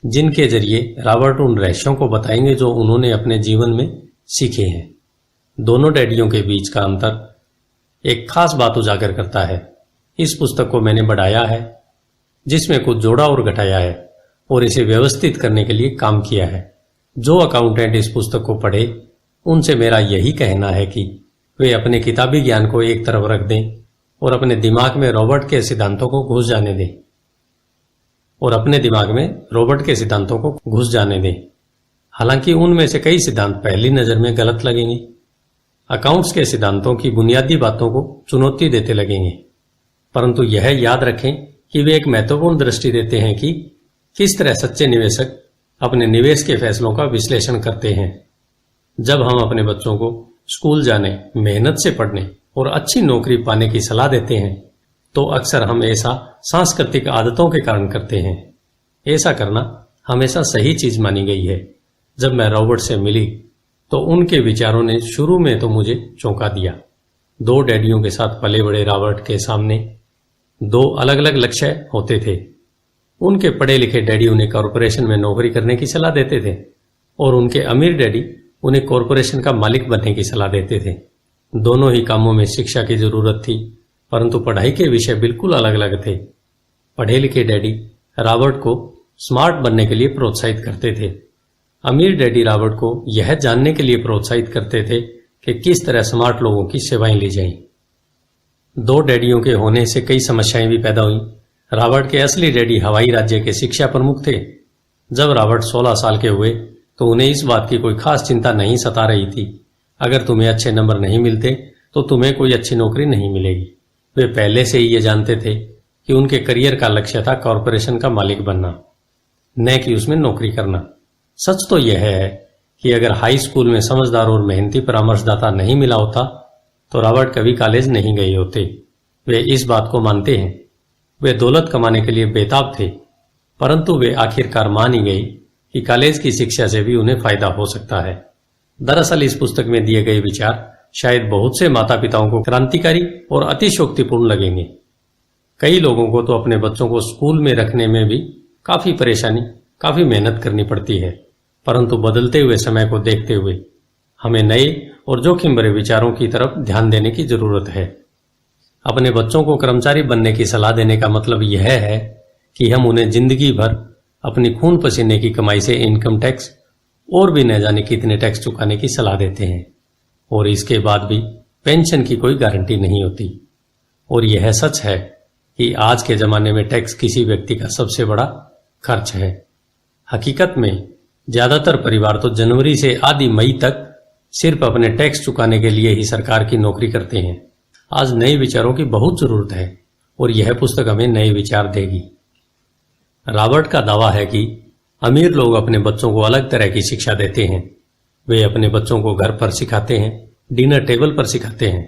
जिनके जरिए रॉबर्ट उन रहस्यों को बताएंगे जो उन्होंने अपने जीवन में सीखे हैं। दोनों डैडियों के बीच का अंतर एक खास बात उजागर करता है। इस पुस्तक को मैंने बढ़ाया है, जिसमें कुछ जोड़ा और घटाया है, और इसे व्यवस्थित करने के लिए काम किया है। जो अकाउंटेंट इस पुस्तक को पढ़े, उनसे मेरा यही कहना है कि वे अपने किताबी ज्ञान को एक तरफ रख दें और अपने दिमाग में रॉबर्ट के सिद्धांतों को घुस जाने दें, और अपने दिमाग में रॉबर्ट के सिद्धांतों को घुस जाने दें। हालांकि उनमें से कई सिद्धांत पहली नजर में गलत लगेंगे। अकाउंट्स के सिद्धांतों की बुनियादी बातों को चुनौती देते लगेंगे, परंतु यह याद रखें कि वे एक महत्वपूर्ण दृष्टि देते हैं कि किस तरह सच्चे निवेशक अपने निवेश के फैसलों का विश्लेषण करते हैं। जब हम अपने बच्चों को स्कूल जाने, मेहनत से पढ़ने और अच्छी नौकरी पाने की सलाह देते हैं, तो अक्सर हम ऐसा सांस्कृतिक आदतों के कारण करते हैं। ऐसा करना हमेशा सही चीज मानी गई है। जब मैं रॉबर्ट से मिली तो उनके विचारों ने शुरू में तो मुझे चौंका दिया। दो डैडियों के साथ पले बड़े रॉबर्ट के सामने दो अलग अलग लक्ष्य होते थे। उनके पढ़े लिखे डैडी उन्हें कॉरपोरेशन में नौकरी करने की सलाह देते थे और उनके अमीर डैडी उन्हें कॉरपोरेशन का मालिक बनने की सलाह देते थे। दोनों ही कामों में शिक्षा की जरूरत थी, परंतु पढ़ाई के विषय बिल्कुल अलग अलग थे। पढ़े लिखे डैडी रॉबर्ट को स्मार्ट बनने के लिए प्रोत्साहित करते थे। अमीर डैडी रॉबर्ट को यह जानने के लिए प्रोत्साहित करते थे कि किस तरह स्मार्ट लोगों की सेवाएं ली जाएं। दो डैडियों के होने से कई समस्याएं भी पैदा हुई। रॉबर्ट के असली डैडी हवाई राज्य के शिक्षा प्रमुख थे। जब रॉबर्ट 16 साल के हुए तो उन्हें इस बात की कोई खास चिंता नहीं सता रही थी। अगर तुम्हें अच्छे नंबर नहीं मिलते तो तुम्हें कोई अच्छी नौकरी नहीं मिलेगी। वे पहले से ही ये जानते थे कि उनके करियर का लक्ष्य था कॉरपोरेशन का मालिक बनना, न कि उसमें नौकरी करना। सच तो यह है कि अगर हाई स्कूल में समझदार और मेहनती परामर्शदाता नहीं मिला होता तो रॉबर्ट कभी कॉलेज नहीं गए होते। वे इस बात को मानते हैं। वे दौलत कमाने के लिए बेताब थे, परंतु वे आखिरकार मान ही गए कि कॉलेज की शिक्षा से भी उन्हें फायदा हो सकता है। दरअसल इस पुस्तक में दिए गए विचार शायद बहुत से माता पिताओं को क्रांतिकारी और अतिशयोक्तिपूर्ण लगेंगे। कई लोगों को तो अपने बच्चों को स्कूल में रखने में भी काफी मेहनत करनी पड़ती है, परंतु बदलते हुए समय को देखते हुए हमें नए और जोखिम भरे विचारों की तरफ ध्यान देने की जरूरत है। अपने बच्चों को कर्मचारी बनने की सलाह देने का मतलब यह है कि हम उन्हें जिंदगी भर अपनी खून पसीने की कमाई से इनकम टैक्स और भी न जाने कितने टैक्स चुकाने की सलाह देते हैं, और इसके बाद भी पेंशन की कोई गारंटी नहीं होती। और यह सच है कि आज के जमाने में टैक्स किसी व्यक्ति का सबसे बड़ा खर्च है। हकीकत में ज्यादातर परिवार तो जनवरी से आधी मई तक सिर्फ अपने टैक्स चुकाने के लिए ही सरकार की नौकरी करते हैं। आज नए विचारों की बहुत जरूरत है और यह पुस्तक हमें नए विचार देगी। रॉबर्ट का दावा है कि अमीर लोग अपने बच्चों को अलग तरह की शिक्षा देते हैं। वे अपने बच्चों को घर पर सिखाते हैं, डिनर टेबल पर सिखाते हैं।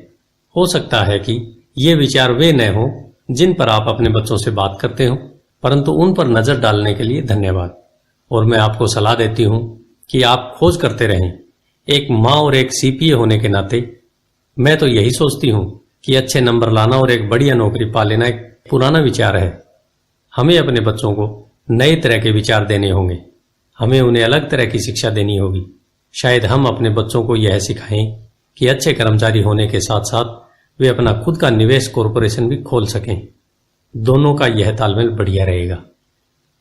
हो सकता है कि ये विचार वे न हों जिन पर आप अपने बच्चों से बात करते हो, परंतु उन पर नजर डालने के लिए धन्यवाद। और मैं आपको सलाह देती हूं कि आप खोज करते रहें। एक माँ और एक सीपीए होने के नाते मैं तो यही सोचती हूं कि अच्छे नंबर लाना और एक बढ़िया नौकरी पा लेना एक पुराना विचार है। हमें अपने बच्चों को नए तरह के विचार देने होंगे। हमें उन्हें अलग तरह की शिक्षा देनी होगी। शायद हम अपने बच्चों को यह सिखाएं कि अच्छे कर्मचारी होने के साथ साथ वे अपना खुद का निवेश कॉरपोरेशन भी खोल सकें। दोनों का यह तालमेल बढ़िया रहेगा।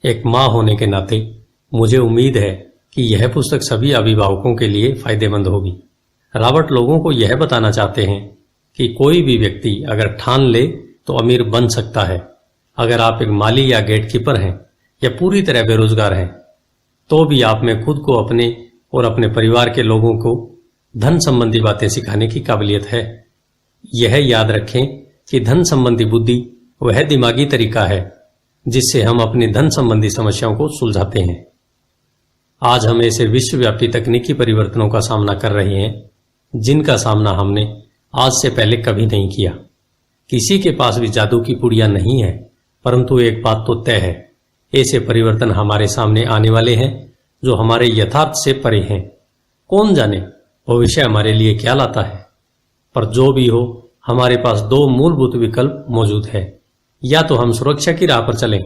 एक माँ होने के नाते मुझे उम्मीद है कि यह पुस्तक सभी अभिभावकों के लिए फायदेमंद होगी। रॉबर्ट लोगों को यह बताना चाहते हैं कि कोई भी व्यक्ति अगर ठान ले तो अमीर बन सकता है। अगर आप एक माली या गेटकीपर हैं या पूरी तरह बेरोजगार हैं, तो भी आप में खुद को अपने और अपने परिवार के लोगों को धन संबंधी बातें सिखाने की काबिलियत है। यह याद रखें कि धन संबंधी बुद्धि वह दिमागी तरीका है जिससे हम अपनी धन संबंधी समस्याओं को सुलझाते हैं। आज हम ऐसे विश्वव्यापी तकनीकी परिवर्तनों का सामना कर रहे हैं जिनका सामना हमने आज से पहले कभी नहीं किया। किसी के पास भी जादू की पुड़िया नहीं है, परंतु एक बात तो तय है, ऐसे परिवर्तन हमारे सामने आने वाले हैं जो हमारे यथार्थ से परे हैं। कौन जाने भविष्य हमारे लिए क्या लाता है, पर जो भी हो हमारे पास दो मूलभूत विकल्प मौजूद है। या तो हम सुरक्षा की राह पर चलें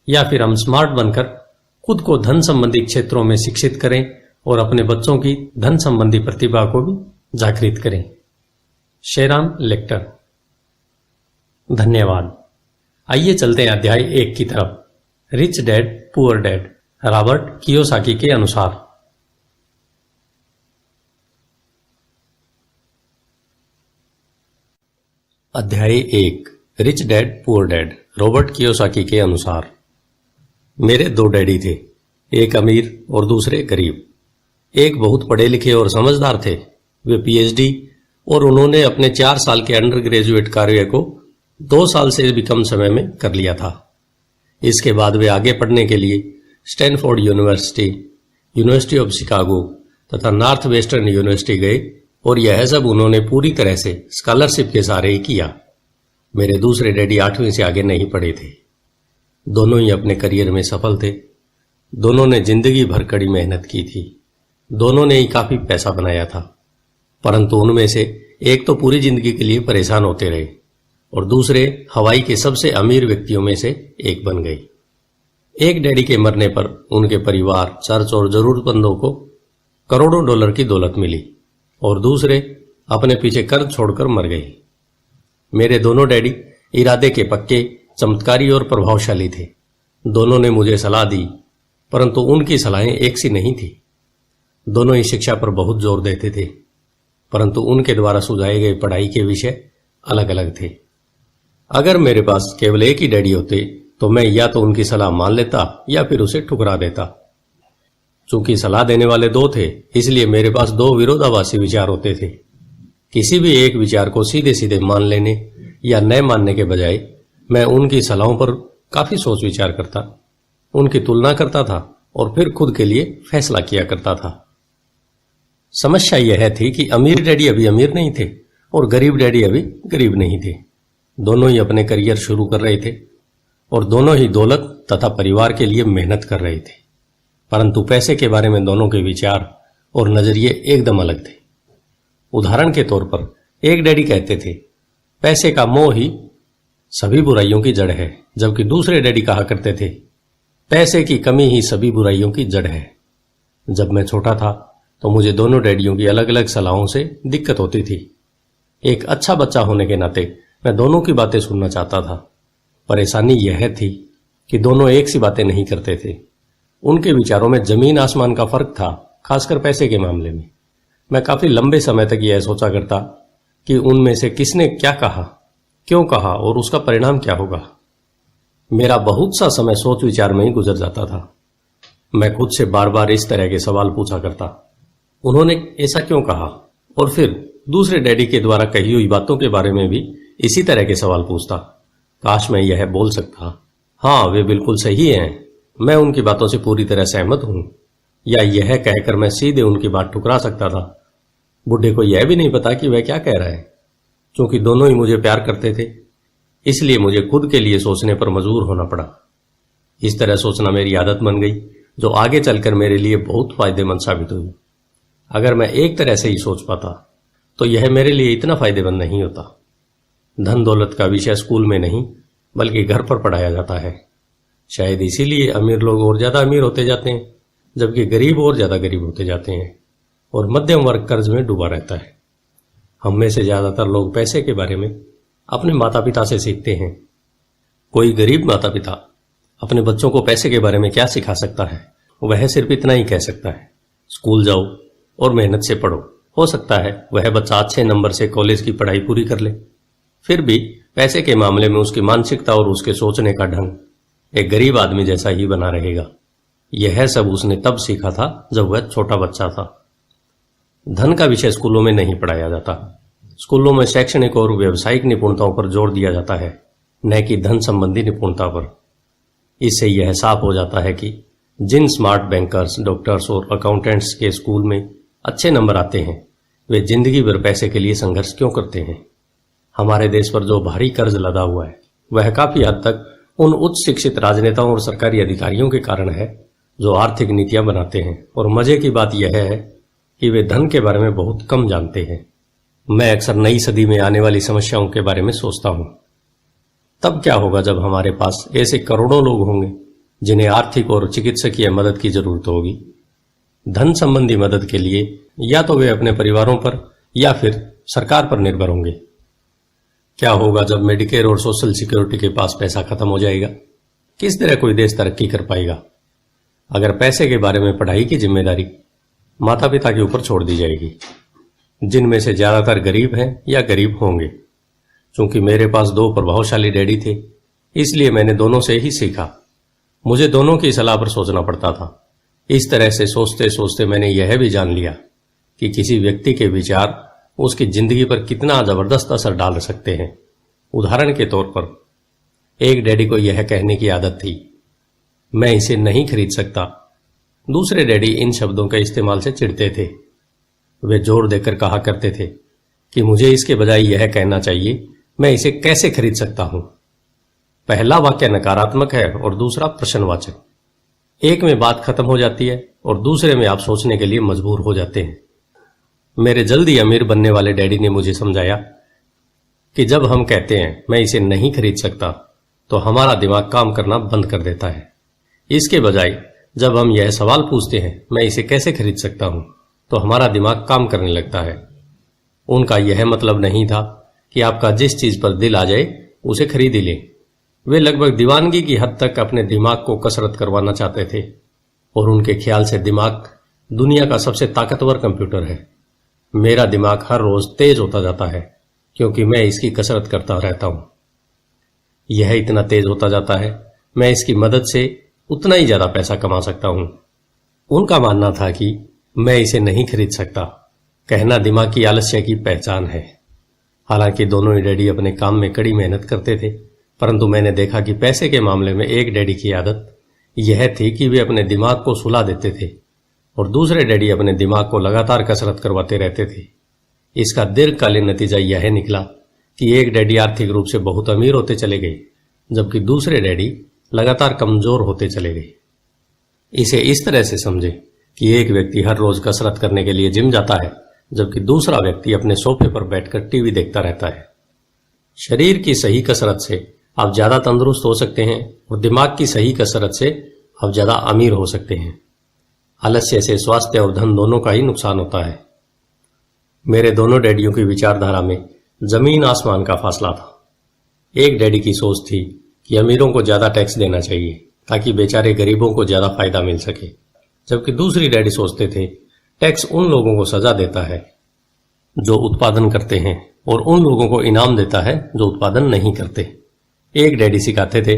या फिर हम स्मार्ट बनकर खुद को धन संबंधी क्षेत्रों में शिक्षित करें और अपने बच्चों की धन संबंधी प्रतिभा को भी जागृत करें। शेरान लेक्टर। धन्यवाद। आइए चलते हैं अध्याय 1 की तरफ। Rich dad poor dad, Robert Kiyosaki के अनुसार। अध्याय 1, rich dad poor dad, Robert Kiyosaki के अनुसार। मेरे दो डैडी थे, एक अमीर और दूसरे गरीब। एक बहुत पढ़े लिखे और समझदार थे, वे पीएचडी और उन्होंने अपने 4 साल के अंडर ग्रेजुएट कार्य को 2 साल से भी कम समय में कर लिया था। इसके बाद वे आगे पढ़ने के लिए Stanford university, university of Chicago तथा नॉर्थ वेस्टर्न यूनिवर्सिटी गए और यह सब उन्होंने पूरी तरह से स्कॉलरशिप के सहारे ही किया। मेरे दूसरे डैडी 8वीं से आगे नहीं पढ़े थे। दोनों ही अपने करियर में सफल थे। दोनों ने जिंदगी भर कड़ी मेहनत की थी। दोनों ने ही काफी पैसा बनाया था, परंतु उनमें से एक तो पूरी जिंदगी के लिए परेशान होते रहे और दूसरे हवाई के सबसे अमीर व्यक्तियों में से एक बन गए। एक डैडी के मरने पर उनके परिवार, चर्च और जरूरतमंदों को करोड़ों डॉलर की दौलत मिली और दूसरे अपने पीछे कर्ज छोड़कर मर गए। मेरे दोनों डैडी इरादे के पक्के, चमत्कारी और प्रभावशाली थे। दोनों ने मुझे सलाह दी, परंतु उनकी सलाहें एक सी नहीं थी। दोनों ही शिक्षा पर बहुत जोर देते थे, परंतु उनके द्वारा सुझाए गए पढ़ाई के विषय अलग अलग थे। अगर मेरे पास केवल एक ही डैडी होते तो मैं या तो उनकी सलाह मान लेता या फिर उसे ठुकरा देता। चूंकि सलाह देने वाले दो थे, इसलिए मेरे पास दो विरोधाभासी विचार होते थे। किसी भी एक विचार को सीधे सीधे मान लेने या न मानने के बजाय मैं उनकी सलाहों पर काफी सोच विचार करता, उनकी तुलना करता था और फिर खुद के लिए फैसला किया करता था। समस्या यह थी कि अमीर डैडी अभी अमीर नहीं थे और गरीब डैडी अभी गरीब नहीं थे। दोनों ही अपने करियर शुरू कर रहे थे और दोनों ही दौलत तथा परिवार के लिए मेहनत कर रहे थे, परंतु पैसे के बारे में दोनों के विचार और नजरिए एकदम अलग थे। उदाहरण के तौर पर एक डैडी कहते थे, पैसे का मोह ही सभी बुराइयों की जड़ है, जबकि दूसरे डैडी कहा करते थे, पैसे की कमी ही सभी बुराइयों की जड़ है। जब मैं छोटा था तो मुझे दोनों डैडियों की अलग अलग सलाहों से दिक्कत होती थी। एक अच्छा बच्चा होने के नाते मैं दोनों की बातें सुनना चाहता था। परेशानी यह थी कि दोनों एक सी बातें नहीं करते थे। उनके विचारों में जमीन आसमान का फर्क था, खासकर पैसे के मामले में। मैं काफी लंबे समय तक यह सोचा करता कि उनमें से किसने क्या कहा, क्यों कहा और उसका परिणाम क्या होगा। मेरा बहुत सा समय सोच विचार में ही गुजर जाता था। मैं खुद से बार बार इस तरह के सवाल पूछा करता, उन्होंने ऐसा क्यों कहा, और फिर दूसरे डैडी के द्वारा कही हुई बातों के बारे में भी इसी तरह के सवाल पूछता। काश मैं यह बोल सकता, हाँ वे बिल्कुल सही हैं, मैं उनकी बातों से पूरी तरह सहमत हूं, या यह कहकर मैं सीधे उनकी बात ठुकरा सकता था। बुढ़े को यह भी नहीं पता कि वह क्या कह रहा है। क्योंकि दोनों ही मुझे प्यार करते थे, इसलिए मुझे खुद के लिए सोचने पर मजबूर होना पड़ा। इस तरह सोचना मेरी आदत बन गई, जो आगे चलकर मेरे लिए बहुत फायदेमंद साबित हुई। अगर मैं एक तरह से ही सोच पाता तो यह मेरे लिए इतना फायदेमंद नहीं होता। धन दौलत का विषय स्कूल में नहीं बल्कि घर पर पढ़ाया जाता है। शायद इसीलिए अमीर लोग और ज्यादा अमीर होते जाते हैं, जबकि गरीब और ज्यादा गरीब होते जाते हैं और मध्यम वर्ग कर्ज में डूबा रहता है। हम में से ज्यादातर लोग पैसे के बारे में अपने माता पिता से सीखते हैं। कोई गरीब माता पिता अपने बच्चों को पैसे के बारे में क्या सिखा सकता है? वह सिर्फ इतना ही कह सकता है, स्कूल जाओ और मेहनत से पढ़ो। हो सकता है वह बच्चा अच्छे नंबर से कॉलेज की पढ़ाई पूरी कर ले, फिर भी पैसे के मामले में उसकी मानसिकता और उसके सोचने का ढंग एक गरीब आदमी जैसा ही बना रहेगा। यह सब उसने तब सीखा था जब वह छोटा बच्चा था। धन का विषय स्कूलों में नहीं पढ़ाया जाता। स्कूलों में शैक्षणिक और व्यावसायिक निपुणताओं पर जोर दिया जाता है, न कि धन संबंधी निपुणता पर। इससे यह साफ हो जाता है कि जिन स्मार्ट बैंकर्स, डॉक्टर्स और अकाउंटेंट्स के स्कूल में अच्छे नंबर आते हैं, वे जिंदगी भर पैसे के लिए संघर्ष क्यों करते हैं। हमारे देश पर जो भारी कर्ज लदा हुआ है, वह काफी हद तक उन उच्च शिक्षित राजनेताओं और सरकारी अधिकारियों के कारण है जो आर्थिक नीतियां बनाते हैं। और मजे की बात यह है कि वे धन के बारे में बहुत कम जानते हैं। मैं अक्सर नई सदी में आने वाली समस्याओं के बारे में सोचता हूं। तब क्या होगा जब हमारे पास ऐसे करोड़ों लोग होंगे जिन्हें आर्थिक और चिकित्सकीय मदद की जरूरत होगी। धन संबंधी मदद के लिए या तो वे अपने परिवारों पर या फिर सरकार पर निर्भर होंगे। क्या होगा जब मेडिकेयर और सोशल सिक्योरिटी के पास पैसा खत्म हो जाएगा? किस तरह कोई देश तरक्की कर पाएगा अगर पैसे के बारे में पढ़ाई की जिम्मेदारी माता पिता के ऊपर छोड़ दी जाएगी, जिनमें से ज्यादातर गरीब हैं या गरीब होंगे। चूंकि मेरे पास दो प्रभावशाली डैडी थे, इसलिए मैंने दोनों से ही सीखा। मुझे दोनों की सलाह पर सोचना पड़ता था। इस तरह से सोचते सोचते मैंने यह भी जान लिया कि किसी व्यक्ति के विचार उसकी जिंदगी पर कितना जबरदस्त असर डाल सकते हैं। उदाहरण के तौर पर एक डैडी को यह कहने की आदत थी, मैं इसे नहीं खरीद सकता। दूसरे डैडी इन शब्दों के इस्तेमाल से चिढ़ते थे। वे जोर देकर कहा करते थे कि मुझे इसके बजाय यह कहना चाहिए, मैं इसे कैसे खरीद सकता हूं। पहला वाक्य नकारात्मक है और दूसरा प्रश्नवाचक। एक में बात खत्म हो जाती है और दूसरे में आप सोचने के लिए मजबूर हो जाते हैं। मेरे जल्दी अमीर बनने वाले डैडी ने मुझे समझाया कि जब हम कहते हैं मैं इसे नहीं खरीद सकता तो हमारा दिमाग काम करना बंद कर देता है। इसके बजाय जब हम यह सवाल पूछते हैं मैं इसे कैसे खरीद सकता हूं तो हमारा दिमाग काम करने लगता है। उनका यह मतलब नहीं था कि आपका जिस चीज पर दिल आ जाए उसे खरीद ही लें। वे लगभग दीवानगी की हद तक अपने दिमाग को कसरत करवाना चाहते थे और उनके ख्याल से दिमाग दुनिया का सबसे ताकतवर कंप्यूटर है। मेरा दिमाग हर रोज तेज होता जाता है क्योंकि मैं इसकी कसरत करता रहता हूं। यह इतना तेज होता जाता है, मैं इसकी मदद से उतना ही ज्यादा पैसा कमा सकता हूं। उनका मानना था कि मैं इसे नहीं खरीद सकता कहना दिमाग की आलस्य की पहचान है। हालांकि दोनों ही डैडी अपने काम में कड़ी मेहनत करते थे, परंतु मैंने देखा कि पैसे के मामले में एक डैडी की आदत यह थी कि वे अपने दिमाग को सुला देते थे और दूसरे डैडी अपने दिमाग को लगातार कसरत करवाते रहते थे। इसका दीर्घकालीन नतीजा यह निकला कि एक डैडी आर्थिक रूप से बहुत अमीर होते चले गए, जबकि दूसरे डैडी लगातार कमजोर होते चले गए। इसे इस तरह से समझे कि एक व्यक्ति हर रोज कसरत करने के लिए जिम जाता है, जबकि दूसरा व्यक्ति अपने सोफे पर बैठकर टीवी देखता रहता है। शरीर की सही कसरत से आप ज्यादा तंदुरुस्त हो सकते हैं और दिमाग की सही कसरत से आप ज्यादा अमीर हो सकते हैं। आलस्य से स्वास्थ्य और धन दोनों का ही नुकसान होता है। मेरे दोनों डैडियों की विचारधारा में जमीन आसमान का फासला था। एक डैडी की सोच थी कि अमीरों को ज्यादा टैक्स देना चाहिए ताकि बेचारे गरीबों को ज्यादा फायदा मिल सके, जबकि दूसरी डैडी सोचते थे टैक्स उन लोगों को सजा देता है जो उत्पादन करते हैं और उन लोगों को इनाम देता है जो उत्पादन नहीं करते। एक डैडी सिखाते थे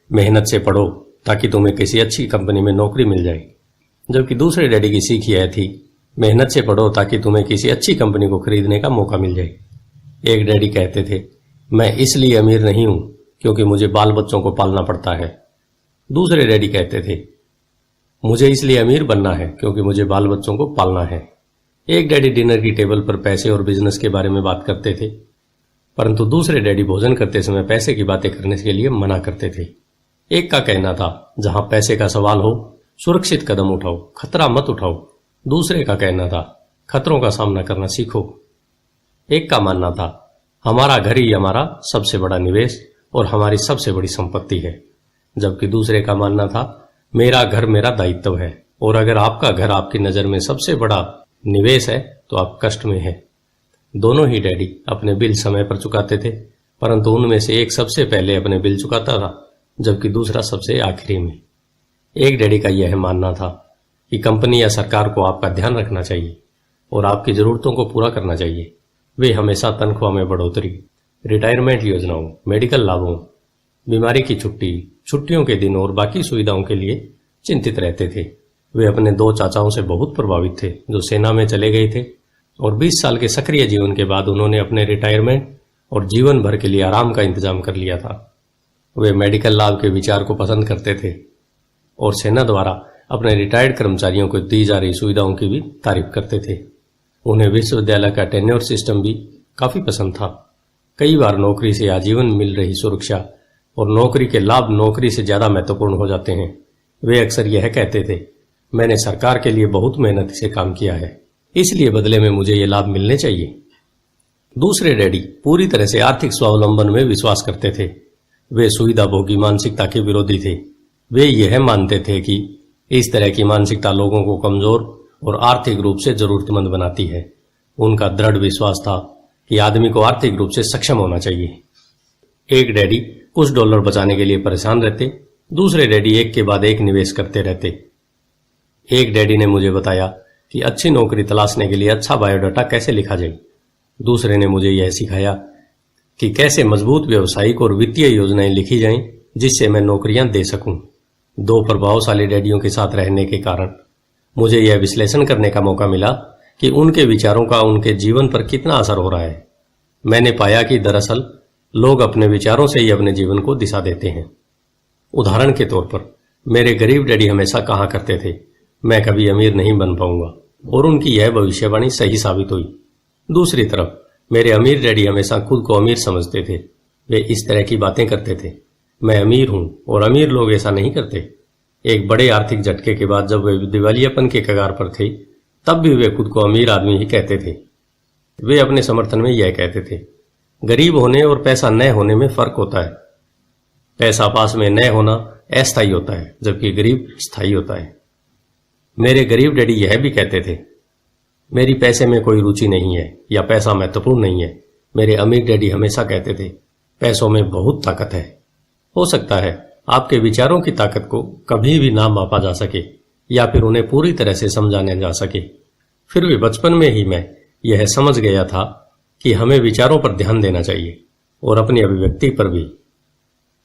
मेहनत से पढ़ो ताकि तुम्हें किसी अच्छी कंपनी में नौकरी मिल जाए, जबकि दूसरे डैडी की सीख यह थी मेहनत से पढ़ो ताकि तुम्हें किसी अच्छी कंपनी को खरीदने का मौका मिल जाए। एक डैडी कहते थे मैं इसलिए अमीर नहीं हूं क्योंकि मुझे बाल बच्चों को पालना पड़ता है। दूसरे डैडी कहते थे मुझे इसलिए अमीर बनना है क्योंकि मुझे बाल बच्चों को पालना है। एक डैडी डिनर की टेबल पर पैसे और बिजनेस के बारे में बात करते थे, परंतु दूसरे डैडी भोजन करते समय पैसे की बातें करने के लिए मना करते थे। एक का कहना था जहां पैसे का सवाल हो सुरक्षित कदम उठाओ, खतरा मत उठाओ। दूसरे का कहना था खतरों का सामना करना सीखो। एक का मानना था हमारा घर ही हमारा सबसे बड़ा निवेश और हमारी सबसे बड़ी संपत्ति है, जबकि दूसरे का मानना था मेरा घर मेरा दायित्व है और अगर आपका घर आपकी नजर में सबसे बड़ा निवेश है तो आप कष्ट में हैं। दोनों ही डैडी अपने बिल समय पर चुकाते थे, परंतु उनमें से एक सबसे पहले अपने बिल चुकाता था जबकि दूसरा सबसे आखिरी में। एक डैडी का यह मानना था कि कंपनी या सरकार को आपका ध्यान रखना चाहिए और आपकी जरूरतों को पूरा करना चाहिए। वे हमेशा तनख्वाह में बढ़ोतरी, रिटायरमेंट योजनाओं, मेडिकल लाभों, बीमारी की छुट्टी, छुट्टियों के दिन और बाकी सुविधाओं के लिए चिंतित रहते थे। वे अपने दो चाचाओं से बहुत प्रभावित थे जो सेना में चले गए थे और 20 साल के सक्रिय जीवन के बाद उन्होंने अपने रिटायरमेंट और जीवन भर के लिए आराम का इंतजाम कर लिया था। वे मेडिकल लाभ के विचार को पसंद करते थे और सेना द्वारा अपने रिटायर्ड कर्मचारियों को दी जा रही सुविधाओं की भी तारीफ करते थे। उन्हें विश्वविद्यालय का टेन्योर सिस्टम भी काफी पसंद था। कई बार नौकरी से आजीवन मिल रही सुरक्षा और नौकरी के लाभ नौकरी से ज्यादा महत्वपूर्ण हो जाते हैं। वे अक्सर यह कहते थे मैंने सरकार के लिए बहुत मेहनत से काम किया है, इसलिए बदले में मुझे ये लाभ मिलने चाहिए। दूसरे डैडी पूरी तरह से आर्थिक स्वावलंबन में विश्वास करते थे। वे सुविधा भोगी मानसिकता के विरोधी थे। वे यह मानते थे कि इस तरह की मानसिकता लोगों को कमजोर और आर्थिक रूप से जरूरतमंद बनाती है। उनका दृढ़ विश्वास था कि आदमी को आर्थिक रूप से सक्षम होना चाहिए। एक डैडी कुछ डॉलर बचाने के लिए परेशान रहते, दूसरे डैडी एक के बाद एक निवेश करते रहते। एक डैडी ने मुझे बताया कि अच्छी नौकरी तलाशने के लिए अच्छा बायोडाटा कैसे लिखा जाए। दूसरे ने मुझे यह सिखाया कि कैसे मजबूत व्यावसायिक और वित्तीय योजनाएं लिखी जाएं जिससे मैं नौकरियां दे सकूं। दो प्रभावशाली डैडियों के साथ रहने के कारण मुझे यह विश्लेषण करने का मौका मिला कि उनके विचारों का उनके जीवन पर कितना असर हो रहा है। मैंने पाया कि दरअसल लोग अपने विचारों से ही अपने जीवन को दिशा देते हैं। उदाहरण के तौर पर मेरे गरीब डैडी हमेशा कहा करते थे, मैं कभी अमीर नहीं बन पाऊंगा, और उनकी यह भविष्यवाणी सही साबित हुई। दूसरी तरफ मेरे अमीर डैडी हमेशा खुद को अमीर समझते थे। वे इस तरह की बातें करते थे, मैं अमीर हूं और अमीर लोग ऐसा नहीं करते। एक बड़े आर्थिक झटके के बाद जब वे दिवालियापन के कगार पर थे, तब भी वे खुद को अमीर आदमी ही कहते थे। वे अपने समर्थन में यह कहते थे, गरीब होने और पैसा न होने में फर्क होता है। पैसा पास में न होना अस्थायी होता है, जबकि गरीब स्थायी होता है। मेरे गरीब डैडी यह भी कहते थे, मेरी पैसे में कोई रुचि नहीं है या पैसा महत्वपूर्ण नहीं है। मेरे अमीर डैडी हमेशा कहते थे, पैसों में बहुत ताकत है। हो सकता है आपके विचारों की ताकत को कभी भी ना मापा जा सके या फिर उन्हें पूरी तरह से समझाने जा सके। फिर भी बचपन में ही मैं यह समझ गया था कि हमें विचारों पर ध्यान देना चाहिए और अपनी अभिव्यक्ति पर भी।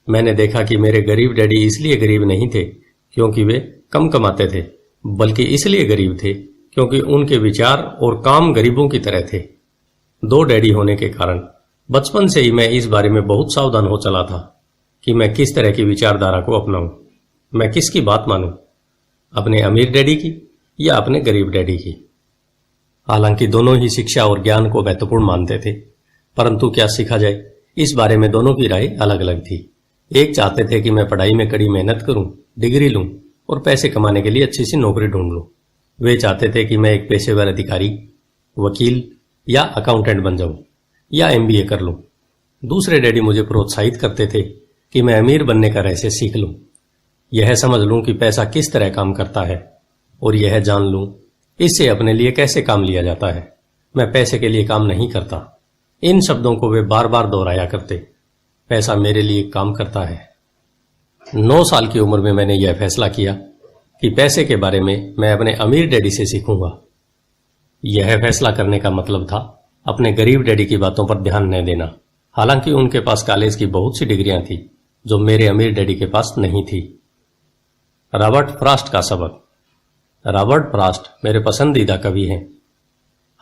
मैंने देखा कि मेरे गरीब डैडी इसलिए गरीब नहीं थे क्योंकि वे कम कमाते थे, बल्कि इसलिए गरीब थे क्योंकि उनके विचार और काम गरीबों की तरह थे। दो डैडी होने के कारण बचपन से ही मैं इस बारे में बहुत सावधान हो चला था कि मैं किस तरह की विचारधारा को अपनाऊं, मैं किसकी बात मानूं, अपने अमीर डैडी की या अपने गरीब डैडी की। हालांकि दोनों ही शिक्षा और ज्ञान को महत्वपूर्ण मानते थे, परंतु क्या सीखा जाए, इस बारे में दोनों की राय अलग अलग थी। एक चाहते थे कि मैं पढ़ाई में कड़ी मेहनत करूं, डिग्री लूं और पैसे कमाने के लिए अच्छी सी नौकरी ढूंढ लूं। वे चाहते थे कि मैं एक पेशेवर अधिकारी, वकील या अकाउंटेंट बन जाऊं या MBA कर लूं। दूसरे डैडी मुझे प्रोत्साहित करते थे कि मैं अमीर बनने का रहस्य सीख लूं, यह समझ लूं कि पैसा किस तरह काम करता है और यह जान लूं इससे अपने लिए कैसे काम लिया जाता है। मैं पैसे के लिए काम नहीं करता। इन शब्दों को वे बार बार दोहराया करते, पैसा मेरे लिए काम करता है। 9 साल की उम्र में मैंने यह फैसला किया कि पैसे के बारे में मैं अपने अमीर डैडी से सीखूंगा। यह फैसला करने का मतलब था अपने गरीब डैडी की बातों पर ध्यान न देना। हालांकि उनके पास कॉलेज की बहुत सी डिग्रियां थी जो मेरे अमीर डैडी के पास नहीं थी। रॉबर्ट फ्रॉस्ट का सबक। रॉबर्ट फ्रॉस्ट मेरे पसंदीदा कवि हैं।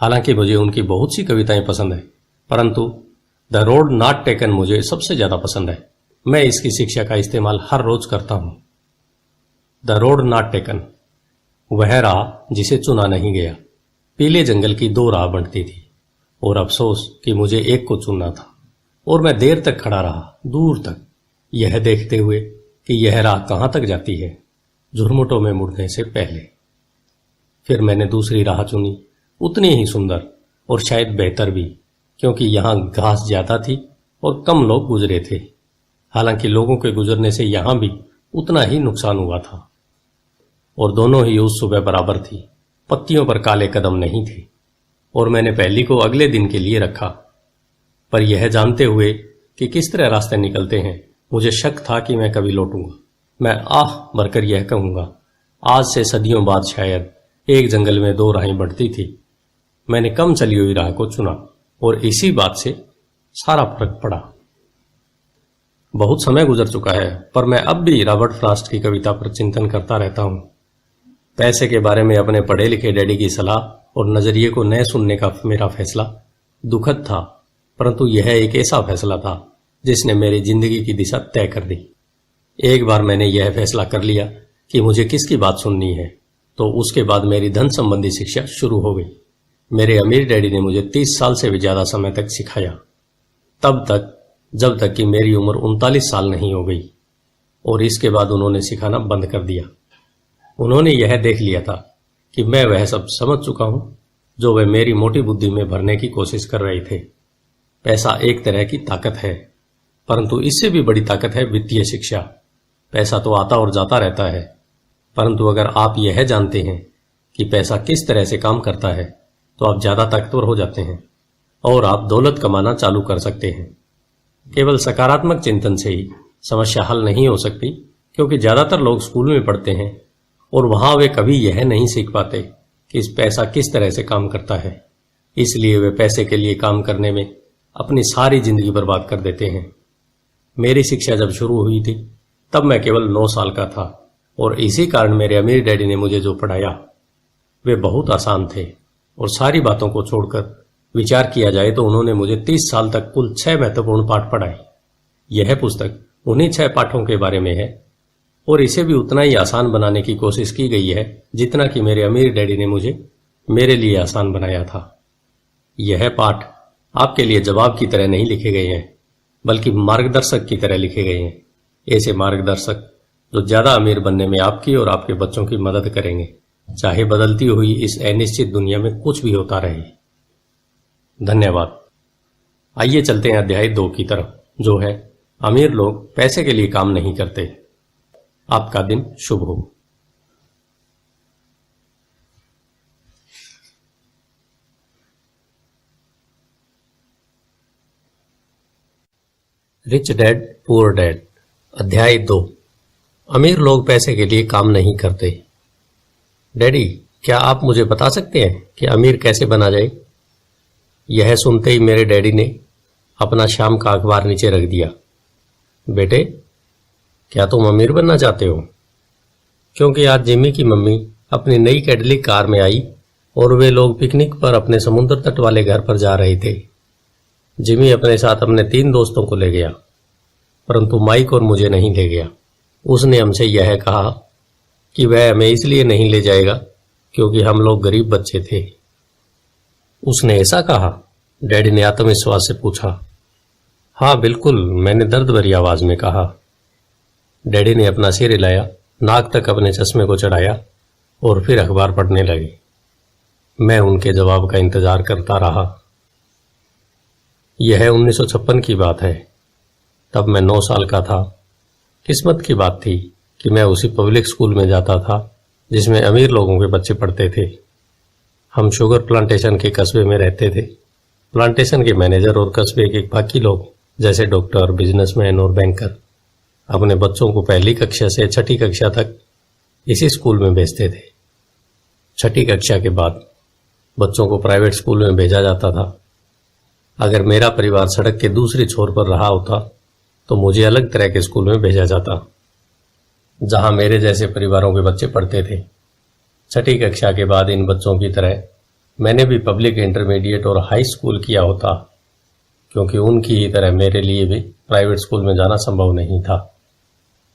हालांकि मुझे उनकी बहुत सी कविताएं पसंद है, परंतु द रोड नॉट टेकन मुझे सबसे ज्यादा पसंद है। मैं इसकी शिक्षा का इस्तेमाल हर रोज करता हूं। द रोड नॉट टेकन, वह राह जिसे चुना नहीं गया। पीले जंगल की 2 राह बनती थी और अफसोस कि मुझे एक को चुनना था, और मैं देर तक खड़ा रहा, दूर तक, यह देखते हुए कि यह राह कहां तक जाती है, झुरमुटों में मुड़ने से पहले। फिर मैंने दूसरी राह चुनी, उतनी ही सुंदर और शायद बेहतर भी, क्योंकि यहां घास ज्यादा थी और कम लोग गुजरे थे। हालांकि लोगों के गुजरने से यहां भी उतना ही नुकसान हुआ था, और दोनों ही उस सुबह बराबर थी। पत्तियों पर काले कदम नहीं थे, और मैंने पहली को अगले दिन के लिए रखा। पर यह जानते हुए कि किस तरह रास्ते निकलते हैं, मुझे शक था कि मैं कभी लौटूंगा। मैं आह भरकर यह कहूंगा, आज से सदियों बाद शायद एक जंगल में 2 राहें बढ़ती थी। मैंने कम चली हुई राह को चुना और इसी बात से सारा फर्क पड़ा। बहुत समय गुजर चुका है, पर मैं अब भी रॉबर्ट फ्रॉस्ट की कविता पर चिंतन करता रहता हूं। पैसे के बारे में अपने पढ़े लिखे डैडी की सलाह और नजरिए को न सुनने का मेरा फैसला दुखद था, परंतु यह एक ऐसा फैसला था जिसने मेरी जिंदगी की दिशा तय कर दी। एक बार मैंने यह फैसला कर लिया कि मुझे किसकी बात सुननी है, तो उसके बाद मेरी धन संबंधी शिक्षा शुरू हो गई। मेरे अमीर डैडी ने मुझे 30 साल से भी ज्यादा समय तक सिखाया, तब तक जब तक कि मेरी उम्र 39 साल नहीं हो गई, और इसके बाद उन्होंने सिखाना बंद कर दिया। उन्होंने यह देख लिया था कि मैं वह सब समझ चुका हूं जो वे मेरी मोटी बुद्धि में भरने की कोशिश कर रहे थे। पैसा एक तरह की ताकत है, परंतु इससे भी बड़ी ताकत है वित्तीय शिक्षा। पैसा तो आता और जाता रहता है, परंतु अगर आप यह जानते हैं कि पैसा किस तरह से काम करता है, तो आप ज्यादा ताकतवर हो जाते हैं और आप दौलत कमाना चालू कर सकते हैं। केवल सकारात्मक चिंतन से ही समस्या हल नहीं हो सकती, क्योंकि ज्यादातर लोग स्कूल में पढ़ते हैं और वहां वे कभी यह नहीं सीख पाते कि इस पैसा किस तरह से काम करता है। इसलिए वे पैसे के लिए काम करने में अपनी सारी जिंदगी बर्बाद कर देते हैं। मेरी शिक्षा जब शुरू हुई थी तब मैं केवल 9 साल का था, और इसी कारण मेरे अमीर डैडी ने मुझे जो पढ़ाया वे बहुत आसान थे और सारी बातों को छोड़कर विचार किया जाए तो उन्होंने मुझे 30 साल तक कुल 6 महत्वपूर्ण पाठ पढ़ाए। यह पुस्तक उन्हीं 6 पाठों के बारे में है और इसे भी उतना ही आसान बनाने की कोशिश की गई है जितना कि मेरे अमीर डैडी ने मुझे मेरे लिए आसान बनाया था। यह पाठ आपके लिए जवाब की तरह नहीं लिखे गए हैं बल्कि मार्गदर्शक की तरह लिखे गए हैं, ऐसे मार्गदर्शक जो ज्यादा अमीर बनने में आपकी और आपके बच्चों की मदद करेंगे, चाहे बदलती हुई इस अनिश्चित दुनिया में कुछ भी होता रहे। धन्यवाद। आइए चलते हैं अध्याय 2 की तरफ, जो है अमीर लोग पैसे के लिए काम नहीं करते। आपका दिन शुभ हो। रिच डैड पुअर डैड, अध्याय 2। अमीर लोग पैसे के लिए काम नहीं करते। डैडी, क्या आप मुझे बता सकते हैं कि अमीर कैसे बना जाए? यह सुनते ही मेरे डैडी ने अपना शाम का अखबार नीचे रख दिया। बेटे, क्या तुम अमीर बनना चाहते हो? क्योंकि आज जिमी की मम्मी अपनी नई कैडिलैक कार में आई और वे लोग पिकनिक पर अपने समुद्र तट वाले घर पर जा रहे थे। जिमी अपने साथ अपने 3 दोस्तों को ले गया, परंतु माइक और मुझे नहीं ले गया। उसने हमसे यह कहा कि वह हमें इसलिए नहीं ले जाएगा क्योंकि हम लोग गरीब बच्चे थे। उसने ऐसा कहा? डैडी ने आत्मविश्वास से पूछा। हाँ बिल्कुल, मैंने दर्द भरी आवाज में कहा। डैडी ने अपना सिर हिलाया, नाक तक अपने चश्मे को चढ़ाया और फिर अखबार पढ़ने लगे। मैं उनके जवाब का इंतजार करता रहा। यह 1956 की बात है। तब मैं 9 साल का था। किस्मत की बात थी कि मैं उसी पब्लिक स्कूल में जाता था जिसमें अमीर लोगों के बच्चे पढ़ते थे। हम शुगर प्लांटेशन के कस्बे में रहते थे। प्लांटेशन के मैनेजर और कस्बे के बाकी लोग जैसे डॉक्टर, बिजनेसमैन और बैंकर अपने बच्चों को पहली कक्षा से 6ठी कक्षा तक इसी स्कूल में भेजते थे। 6ठी कक्षा के बाद बच्चों को प्राइवेट स्कूल में भेजा जाता था। अगर मेरा परिवार सड़क के दूसरी छोर पर रहा होता तो मुझे अलग तरह के स्कूल में भेजा जाता जहां मेरे जैसे परिवारों के बच्चे पढ़ते थे। 6ठी कक्षा के बाद इन बच्चों की तरह मैंने भी पब्लिक इंटरमीडिएट और हाई स्कूल किया होता, क्योंकि उनकी ही तरह मेरे लिए भी प्राइवेट स्कूल में जाना संभव नहीं था।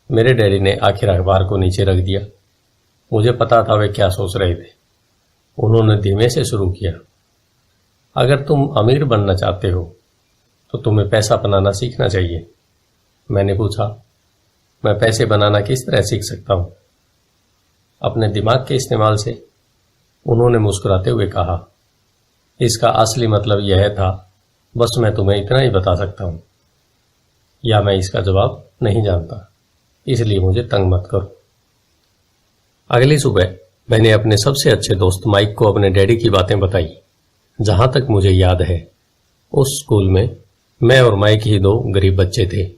मेरे डैडी ने आखिर अखबार को नीचे रख दिया। मुझे पता था वे क्या सोच रहे थे। उन्होंने धीमे से शुरू किया। अगर तुम अमीर बनना चाहते हो तो तुम्हें पैसा बनाना सीखना चाहिए। मैंने पूछा, मैं पैसे बनाना किस तरह सीख सकता हूं? अपने दिमाग के इस्तेमाल से, उन्होंने मुस्कुराते हुए कहा। इसका असली मतलब यह था, बस मैं तुम्हें इतना ही बता सकता हूं, या मैं इसका जवाब नहीं जानता, इसलिए मुझे तंग मत करो। अगली सुबह मैंने अपने सबसे अच्छे दोस्त माइक को अपने डैडी की बातें बताई। जहां तक मुझे याद है, उस स्कूल में मैं और माइक ही 2 गरीब बच्चे थे।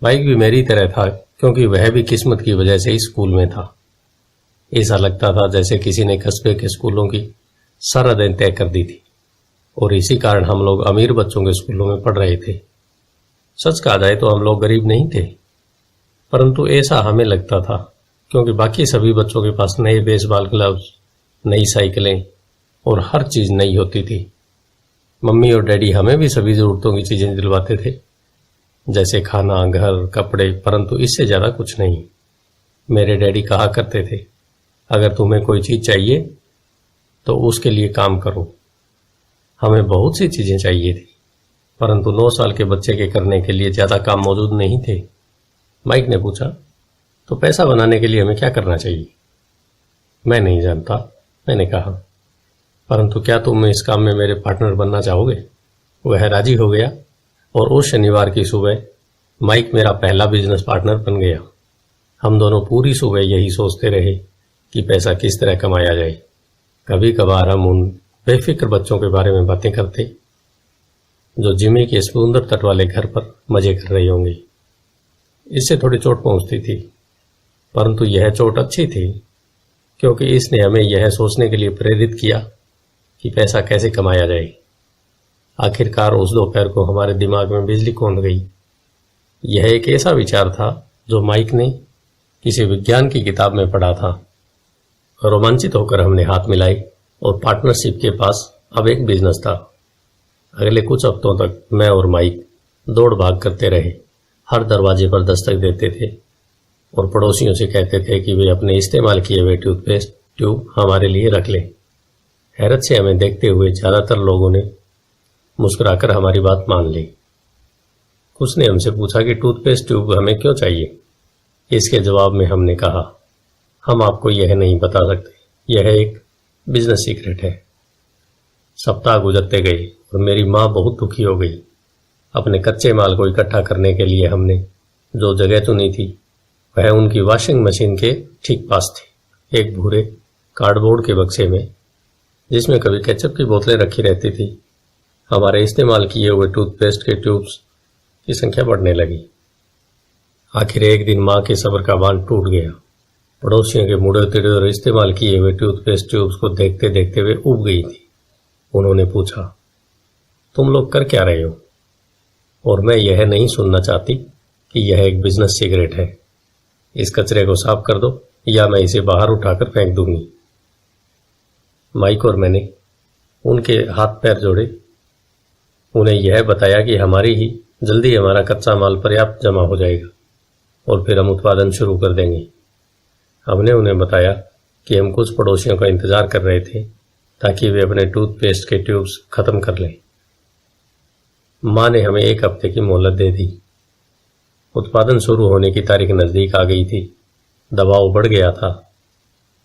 माइक भी मेरी तरह था, क्योंकि वह भी किस्मत की वजह से इस स्कूल में था। ऐसा लगता था जैसे किसी ने कस्बे के स्कूलों की सरहदें तय कर दी थी और इसी कारण हम लोग अमीर बच्चों के स्कूलों में पढ़ रहे थे। सच कहा जाए तो हम लोग गरीब नहीं थे, परंतु ऐसा हमें लगता था, क्योंकि बाकी सभी बच्चों के पास नए बेसबॉल ग्लव्स, नई साइकिलें और हर चीज नई होती थी। मम्मी और डैडी हमें भी सभी जरूरतों की चीजें दिलवाते थे, जैसे खाना, घर, कपड़े, परंतु इससे ज्यादा कुछ नहीं। मेरे डैडी कहा करते थे, अगर तुम्हें कोई चीज चाहिए तो उसके लिए काम करो। हमें बहुत सी चीजें चाहिए थी, परंतु 9 साल के बच्चे के करने के लिए ज्यादा काम मौजूद नहीं थे। माइक ने पूछा, तो पैसा बनाने के लिए हमें क्या करना चाहिए? मैं नहीं जानता, मैंने कहा, परंतु क्या तुम इस काम में मेरे पार्टनर बनना चाहोगे? वह राजी हो गया और उस शनिवार की सुबह माइक मेरा पहला बिजनेस पार्टनर बन गया। हम दोनों पूरी सुबह यही सोचते रहे कि पैसा किस तरह कमाया जाए। कभी कभार हम उन बेफिक्र बच्चों के बारे में बातें करते जो जिमी के समुद्र तट वाले घर पर मजे कर रहे होंगे। इससे थोड़ी चोट पहुंचती थी, परंतु यह चोट अच्छी थी, क्योंकि इसने हमें यह सोचने के लिए प्रेरित किया कि पैसा कैसे कमाया जाए। आखिरकार उस दोपहर को हमारे दिमाग में बिजली कौंध गई। यह एक ऐसा विचार था जो माइक ने किसी विज्ञान की किताब में पढ़ा था। रोमांचित होकर हमने हाथ मिलाई और पार्टनरशिप के पास अब एक बिजनेस था। अगले कुछ हफ्तों तक मैं और माइक दौड़ भाग करते रहे। हर दरवाजे पर दस्तक देते थे और पड़ोसियों से कहते थे कि वे अपने इस्तेमाल किए हुए टूथपेस्ट ट्यूब हमारे लिए रख लें। हैरत से हमें देखते हुए ज्यादातर लोगों ने मुस्कुराकर हमारी बात मान ली। कुछ ने हमसे पूछा कि टूथपेस्ट ट्यूब हमें क्यों चाहिए। इसके जवाब में हमने कहा, हम आपको यह नहीं बता सकते, यह एक बिजनेस सीक्रेट है। सप्ताह गुजरते गए और मेरी माँ बहुत दुखी हो गई। अपने कच्चे माल को इकट्ठा करने के लिए हमने जो जगह चुनी थी वह उनकी वॉशिंग मशीन के ठीक पास थी, एक भूरे कार्डबोर्ड के बक्से में जिसमें कभी केचप की बोतलें रखी रहती थी। हमारे इस्तेमाल किए हुए टूथपेस्ट के ट्यूब्स की संख्या बढ़ने लगी। आखिर एक दिन माँ के सब्र का बांध टूट गया। पड़ोसियों के मुड़े तिड़े और इस्तेमाल किए हुए टूथपेस्ट ट्यूब्स को देखते देखते वे उब गई थी। उन्होंने पूछा, तुम लोग कर क्या रहे हो? और मैं यह नहीं सुनना चाहती कि यह एक बिजनेस सीक्रेट है। इस कचरे को साफ कर दो या मैं इसे बाहर उठाकर फेंक दूंगी। माइक और मैंने उनके हाथ पैर जोड़े, उन्हें यह बताया कि जल्दी हमारा कच्चा माल पर्याप्त जमा हो जाएगा और फिर हम उत्पादन शुरू कर देंगे। हमने उन्हें बताया कि हम कुछ पड़ोसियों का इंतजार कर रहे थे ताकि वे अपने टूथपेस्ट के ट्यूब्स खत्म कर लें। माँ ने हमें 1 हफ्ते की मोहलत दे दी। उत्पादन शुरू होने की तारीख नजदीक आ गई थी। दबाव बढ़ गया था।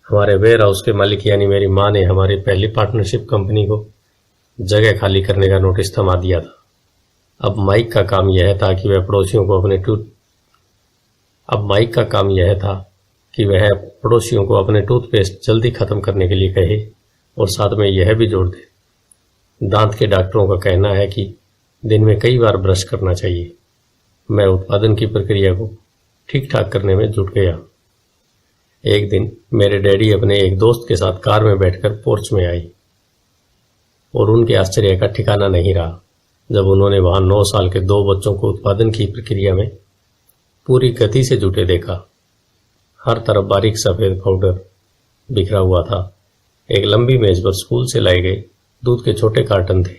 हमारे वेयर हाउस के मालिक यानी मेरी माँ ने हमारी पहली पार्टनरशिप कंपनी को जगह खाली करने का नोटिस थमा दिया था। अब माइक का काम यह था कि वह पड़ोसियों को अपने टूथपेस्ट जल्दी खत्म करने के लिए कहे और साथ में यह भी जोड़ दे, दांत के डॉक्टरों का कहना है कि दिन में कई बार ब्रश करना चाहिए। मैं उत्पादन की प्रक्रिया को ठीक ठाक करने में जुट गया। एक दिन मेरे डैडी अपने एक दोस्त के साथ कार में बैठकर पोर्च में आई और उनके आश्चर्य का ठिकाना नहीं रहा जब उन्होंने वहां 9 साल के 2 बच्चों को उत्पादन की प्रक्रिया में पूरी गति से जुटे देखा। हर तरफ बारीक सफेद पाउडर बिखरा हुआ था। एक लंबी मेज पर स्कूल से लाए गए दूध के छोटे कार्टन थे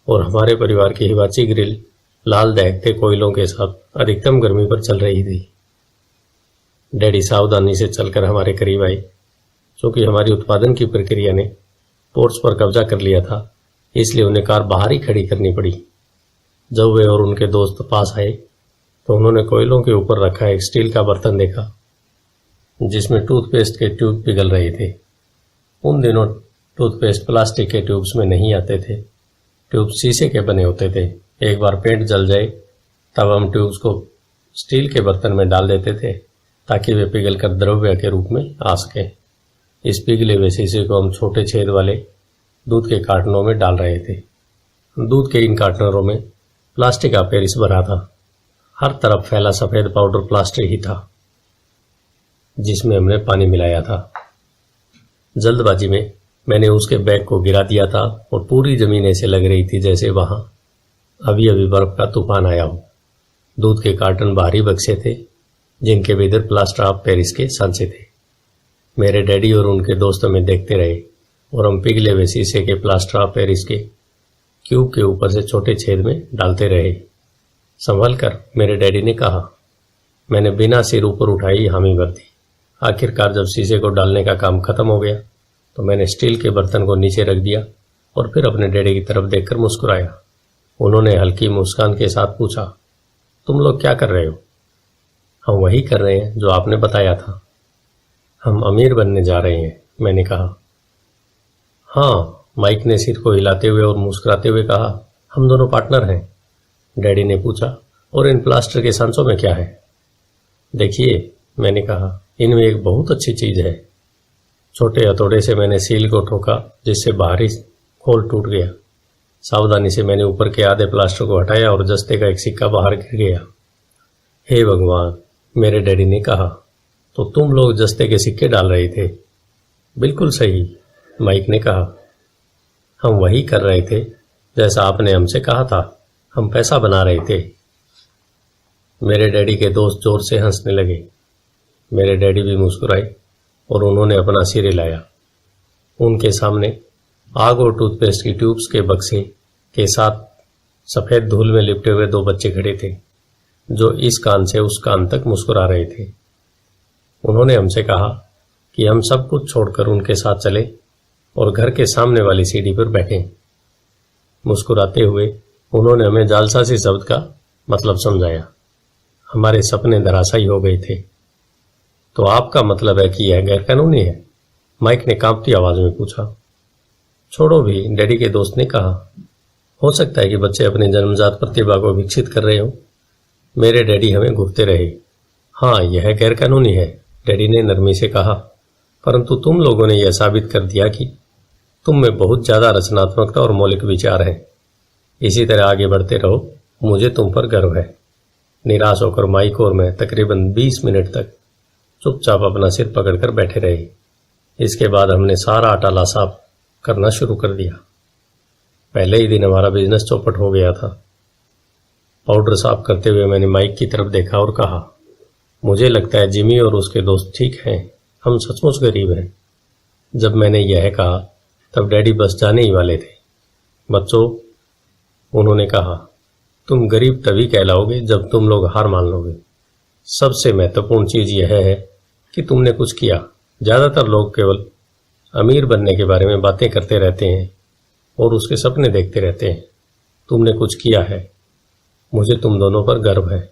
और हमारे परिवार की हिवाची ग्रिल लाल दहकते कोयलों के साथ अधिकतम गर्मी पर चल रही थी। डैडी सावधानी से चलकर हमारे करीब आए। क्योंकि हमारी उत्पादन की प्रक्रिया ने पोर्च पर कब्जा कर लिया था, इसलिए उन्हें कार बाहर ही खड़ी करनी पड़ी। जब वे और उनके दोस्त पास आए तो उन्होंने कोयलों के ऊपर रखा एक स्टील का बर्तन देखा जिसमें टूथपेस्ट के ट्यूब पिघल रहे थे। उन दिनों टूथपेस्ट प्लास्टिक के ट्यूब्स में नहीं आते थे। ट्यूब शीशे के बने होते थे। एक बार पेंट जल जाए तब हम ट्यूब्स को स्टील के बर्तन में डाल देते थे ताकि वे पिघलकर द्रव्य के रूप में आ सके। इस पिघले हुए शीशे को हम छोटे छेद वाले दूध के कार्टनों में डाल रहे थे। दूध के इन कार्टनरों में प्लास्टिक का पेरिस भरा था। हर तरफ फैला सफेद पाउडर प्लास्टिक ही था जिसमें हमने पानी मिलाया था। जल्दबाजी में मैंने उसके बैग को गिरा दिया था और पूरी जमीन ऐसे लग रही थी जैसे वहां अभी अभी बर्फ का तूफान आया हो। दूध के कार्टन भारी बक्से थे जिनके भीतर प्लास्टर ऑफ पेरिस के सांचे थे। मेरे डैडी और उनके दोस्त हमें देखते रहे और हम पिघले हुए शीशे के प्लास्टर ऑफ पेरिस के क्यूब के ऊपर से छोटे छेद में डालते रहे। संभल कर, मेरे डैडी ने कहा। मैंने बिना सिर ऊपर उठाई हामी भर दी। आखिरकार जब शीशे को डालने का काम खत्म हो गया तो मैंने स्टील के बर्तन को नीचे रख दिया और फिर अपने डैडी की तरफ देखकर मुस्कुराया। उन्होंने हल्की मुस्कान के साथ पूछा, तुम लोग क्या कर रहे हो? हम वही कर रहे हैं जो आपने बताया था। हम अमीर बनने जा रहे हैं, मैंने कहा। हाँ, माइक ने सिर को हिलाते हुए और मुस्कुराते हुए कहा। हम दोनों पार्टनर हैं। डैडी ने पूछा, और इन प्लास्टर के सांचों में क्या है? देखिए, मैंने कहा, इनमें एक बहुत अच्छी चीज है। छोटे हथौड़े से मैंने सील को ठोका जिससे बाहरी खोल टूट गया। सावधानी से मैंने ऊपर के आधे प्लास्टर को हटाया और जस्ते का एक सिक्का बाहर गिर गया। हे भगवान, मेरे डैडी ने कहा। तो तुम लोग जस्ते के सिक्के डाल रहे थे? बिल्कुल सही, माइक ने कहा। हम वही कर रहे थे जैसा आपने हमसे कहा था। हम पैसा बना रहे थे। मेरे डैडी के दोस्त जोर से हंसने लगे। मेरे डैडी भी मुस्कुराए और उन्होंने अपना सिर हिलाया। उनके सामने आग और टूथपेस्ट की ट्यूब्स के बक्से के साथ सफेद धूल में लिपटे हुए दो बच्चे खड़े थे, जो इस कान से उस कान तक मुस्कुरा रहे थे। उन्होंने हमसे कहा कि हम सब कुछ छोड़कर उनके साथ चले और घर के सामने वाली सीढ़ी पर बैठे। मुस्कुराते हुए उन्होंने हमें जालसाजी शब्द का मतलब समझाया। हमारे सपने धराशायी हो गए थे। तो आपका मतलब है कि यह गैरकानूनी है? माइक ने कांपती आवाज में पूछा। छोड़ो भी, डैडी के दोस्त ने कहा। हो सकता है कि बच्चे अपनी जन्मजात प्रतिभा को विकसित कर रहे हो। मेरे डैडी हमें घूरते रहे। हाँ, यह गैरकानूनी है, डैडी ने नरमी से कहा, परंतु तुम लोगों ने यह साबित कर दिया कि तुम में बहुत ज्यादा रचनात्मकता और मौलिक विचार हैं। इसी तरह आगे बढ़ते रहो, मुझे तुम पर गर्व है। निराश होकर माइक और मैं तकरीबन 20 मिनट तक चुपचाप अपना सिर पकड़कर बैठे रहे। इसके बाद हमने सारा अटाला साफ करना शुरू कर दिया। पहले ही दिन हमारा बिजनेस चौपट हो गया था। पाउडर साफ करते हुए मैंने माइक की तरफ देखा और कहा, मुझे लगता है जिमी और उसके दोस्त ठीक हैं, हम सचमुच गरीब हैं। जब मैंने यह कहा तब डैडी बस जाने ही वाले थे। बच्चों, उन्होंने कहा, तुम गरीब तभी कहलाओगे जब तुम लोग हार मान लोगे। सबसे महत्वपूर्ण चीज यह है कि तुमने कुछ किया। ज्यादातर लोग केवल अमीर बनने के बारे में बातें करते रहते हैं और उसके सपने देखते रहते हैं। तुमने कुछ किया है। मुझे तुम दोनों पर गर्व है।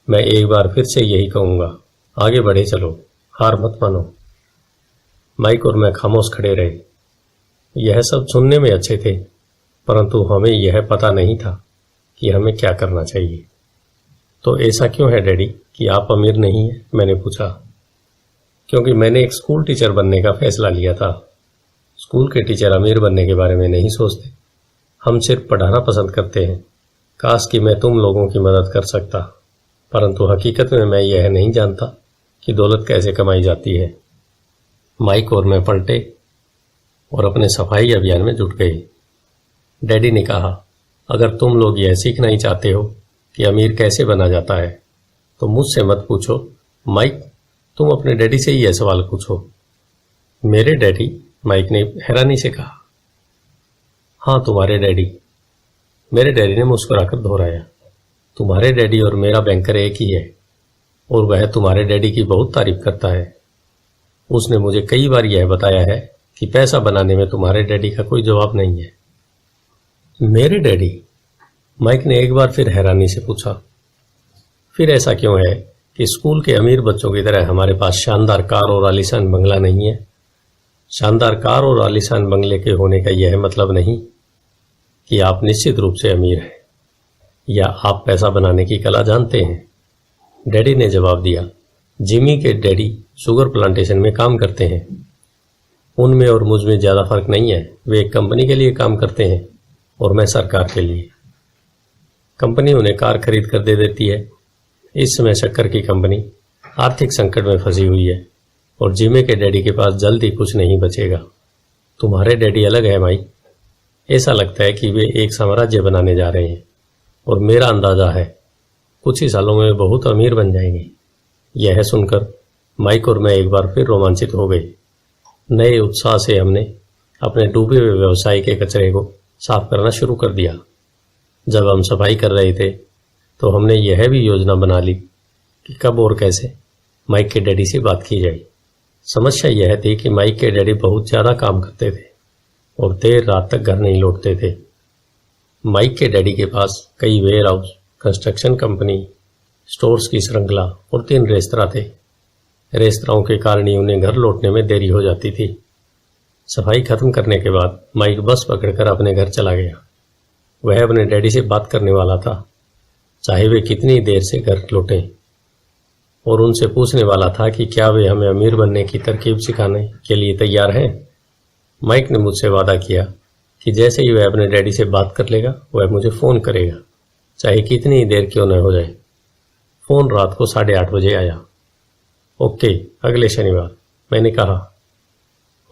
मैं एक बार फिर से यही कहूंगा, आगे बढ़े चलो, हार मत मानो। माइक और मैं खामोश खड़े रहे। यह सब सुनने में अच्छे थे, परंतु हमें यह पता नहीं था कि हमें क्या करना चाहिए। तो ऐसा क्यों है डैडी कि आप अमीर नहीं हैं? मैंने पूछा। क्योंकि मैंने एक स्कूल टीचर बनने का फैसला लिया था। स्कूल के टीचर अमीर बनने के बारे में नहीं सोचते, हम सिर्फ पढ़ाना पसंद करते हैं। काश कि मैं तुम लोगों की मदद कर सकता, परंतु हकीकत में मैं यह नहीं जानता कि दौलत कैसे कमाई जाती है। माइक और मैं पलटे और अपने सफाई अभियान में जुट गए। डैडी ने कहा, अगर तुम लोग यह सीखना ही चाहते हो कि अमीर कैसे बना जाता है तो मुझसे मत पूछो। माइक, तुम अपने डैडी से ही यह सवाल पूछो। मेरे डैडी? माइक ने हैरानी से कहा। हाँ, तुम्हारे डैडी। मेरे डैडी ने मुस्कुराकर दोहराया। तुम्हारे डैडी और मेरा बैंकर एक ही है और वह तुम्हारे डैडी की बहुत तारीफ करता है। उसने मुझे कई बार यह बताया है कि पैसा बनाने में तुम्हारे डैडी का कोई जवाब नहीं है। मेरे डैडी? माइक ने एक बार फिर हैरानी से पूछा। फिर ऐसा क्यों है कि स्कूल के अमीर बच्चों की तरह हमारे पास शानदार कार और आलीशान बंगला नहीं है? शानदार कार और आलीशान बंगले के होने का यह मतलब नहीं कि आप निश्चित रूप से अमीर हैं या आप पैसा बनाने की कला जानते हैं। डैडी ने जवाब दिया, जिमी के डैडी शुगर प्लांटेशन में काम करते हैं। उनमें और मुझ में ज्यादा फर्क नहीं है। वे एक कंपनी के लिए काम करते हैं और मैं सरकार के लिए। कंपनी उन्हें कार खरीद कर दे देती है। इस समय शक्कर की कंपनी आर्थिक संकट में फंसी हुई है और जिमी के डैडी के पास जल्द ही कुछ नहीं बचेगा। तुम्हारे डैडी अलग है माइक। ऐसा लगता है कि वे एक साम्राज्य बनाने जा रहे हैं और मेरा अंदाजा है कुछ ही सालों में बहुत अमीर बन जाएंगे। यह सुनकर माइक और मैं एक बार फिर रोमांचित हो गए। नए उत्साह से हमने अपने डूबे हुए व्यवसाय के कचरे को साफ करना शुरू कर दिया। जब हम सफाई कर रहे थे तो हमने यह भी योजना बना ली कि कब और कैसे माइक के डैडी से बात की जाए। समस्या यह थी कि माइक के डैडी बहुत ज्यादा काम करते थे और देर रात तक घर नहीं लौटते थे। माइक के डैडी के पास कई warehouse, construction company, stores की श्रृंखला और 3 रेस्तरां थे। रेस्तराओं के कारण ही उन्हें घर लौटने में देरी हो जाती थी। सफाई खत्म करने के बाद माइक बस पकड़कर अपने घर चला गया। वह अपने डैडी से बात करने वाला था, चाहे वे कितनी देर से घर लौटें, और उनसे पूछने वाला था कि क्या वे हमें अमीर बनने की तरकीब सिखाने के लिए तैयार हैं। माइक ने मुझसे वादा किया कि जैसे ही वह अपने डैडी से बात कर लेगा वह मुझे फोन करेगा, चाहे कितनी देर क्यों न हो जाए। फोन रात को 8:30 बजे आया। ओके, अगले शनिवार, मैंने कहा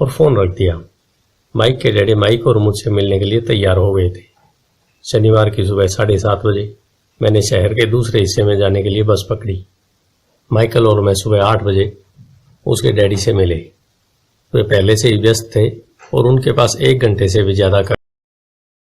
और फोन रख दिया। माइक के डैडी माइक और मुझसे मिलने के लिए तैयार हो गए थे। शनिवार की सुबह 7:30 बजे मैंने शहर के दूसरे हिस्से में जाने के लिए बस पकड़ी। माइकल और मैं सुबह 8 बजे उसके डैडी से मिले। वे पहले से ही व्यस्त थे और उनके पास 1 घंटे से भी ज्यादा का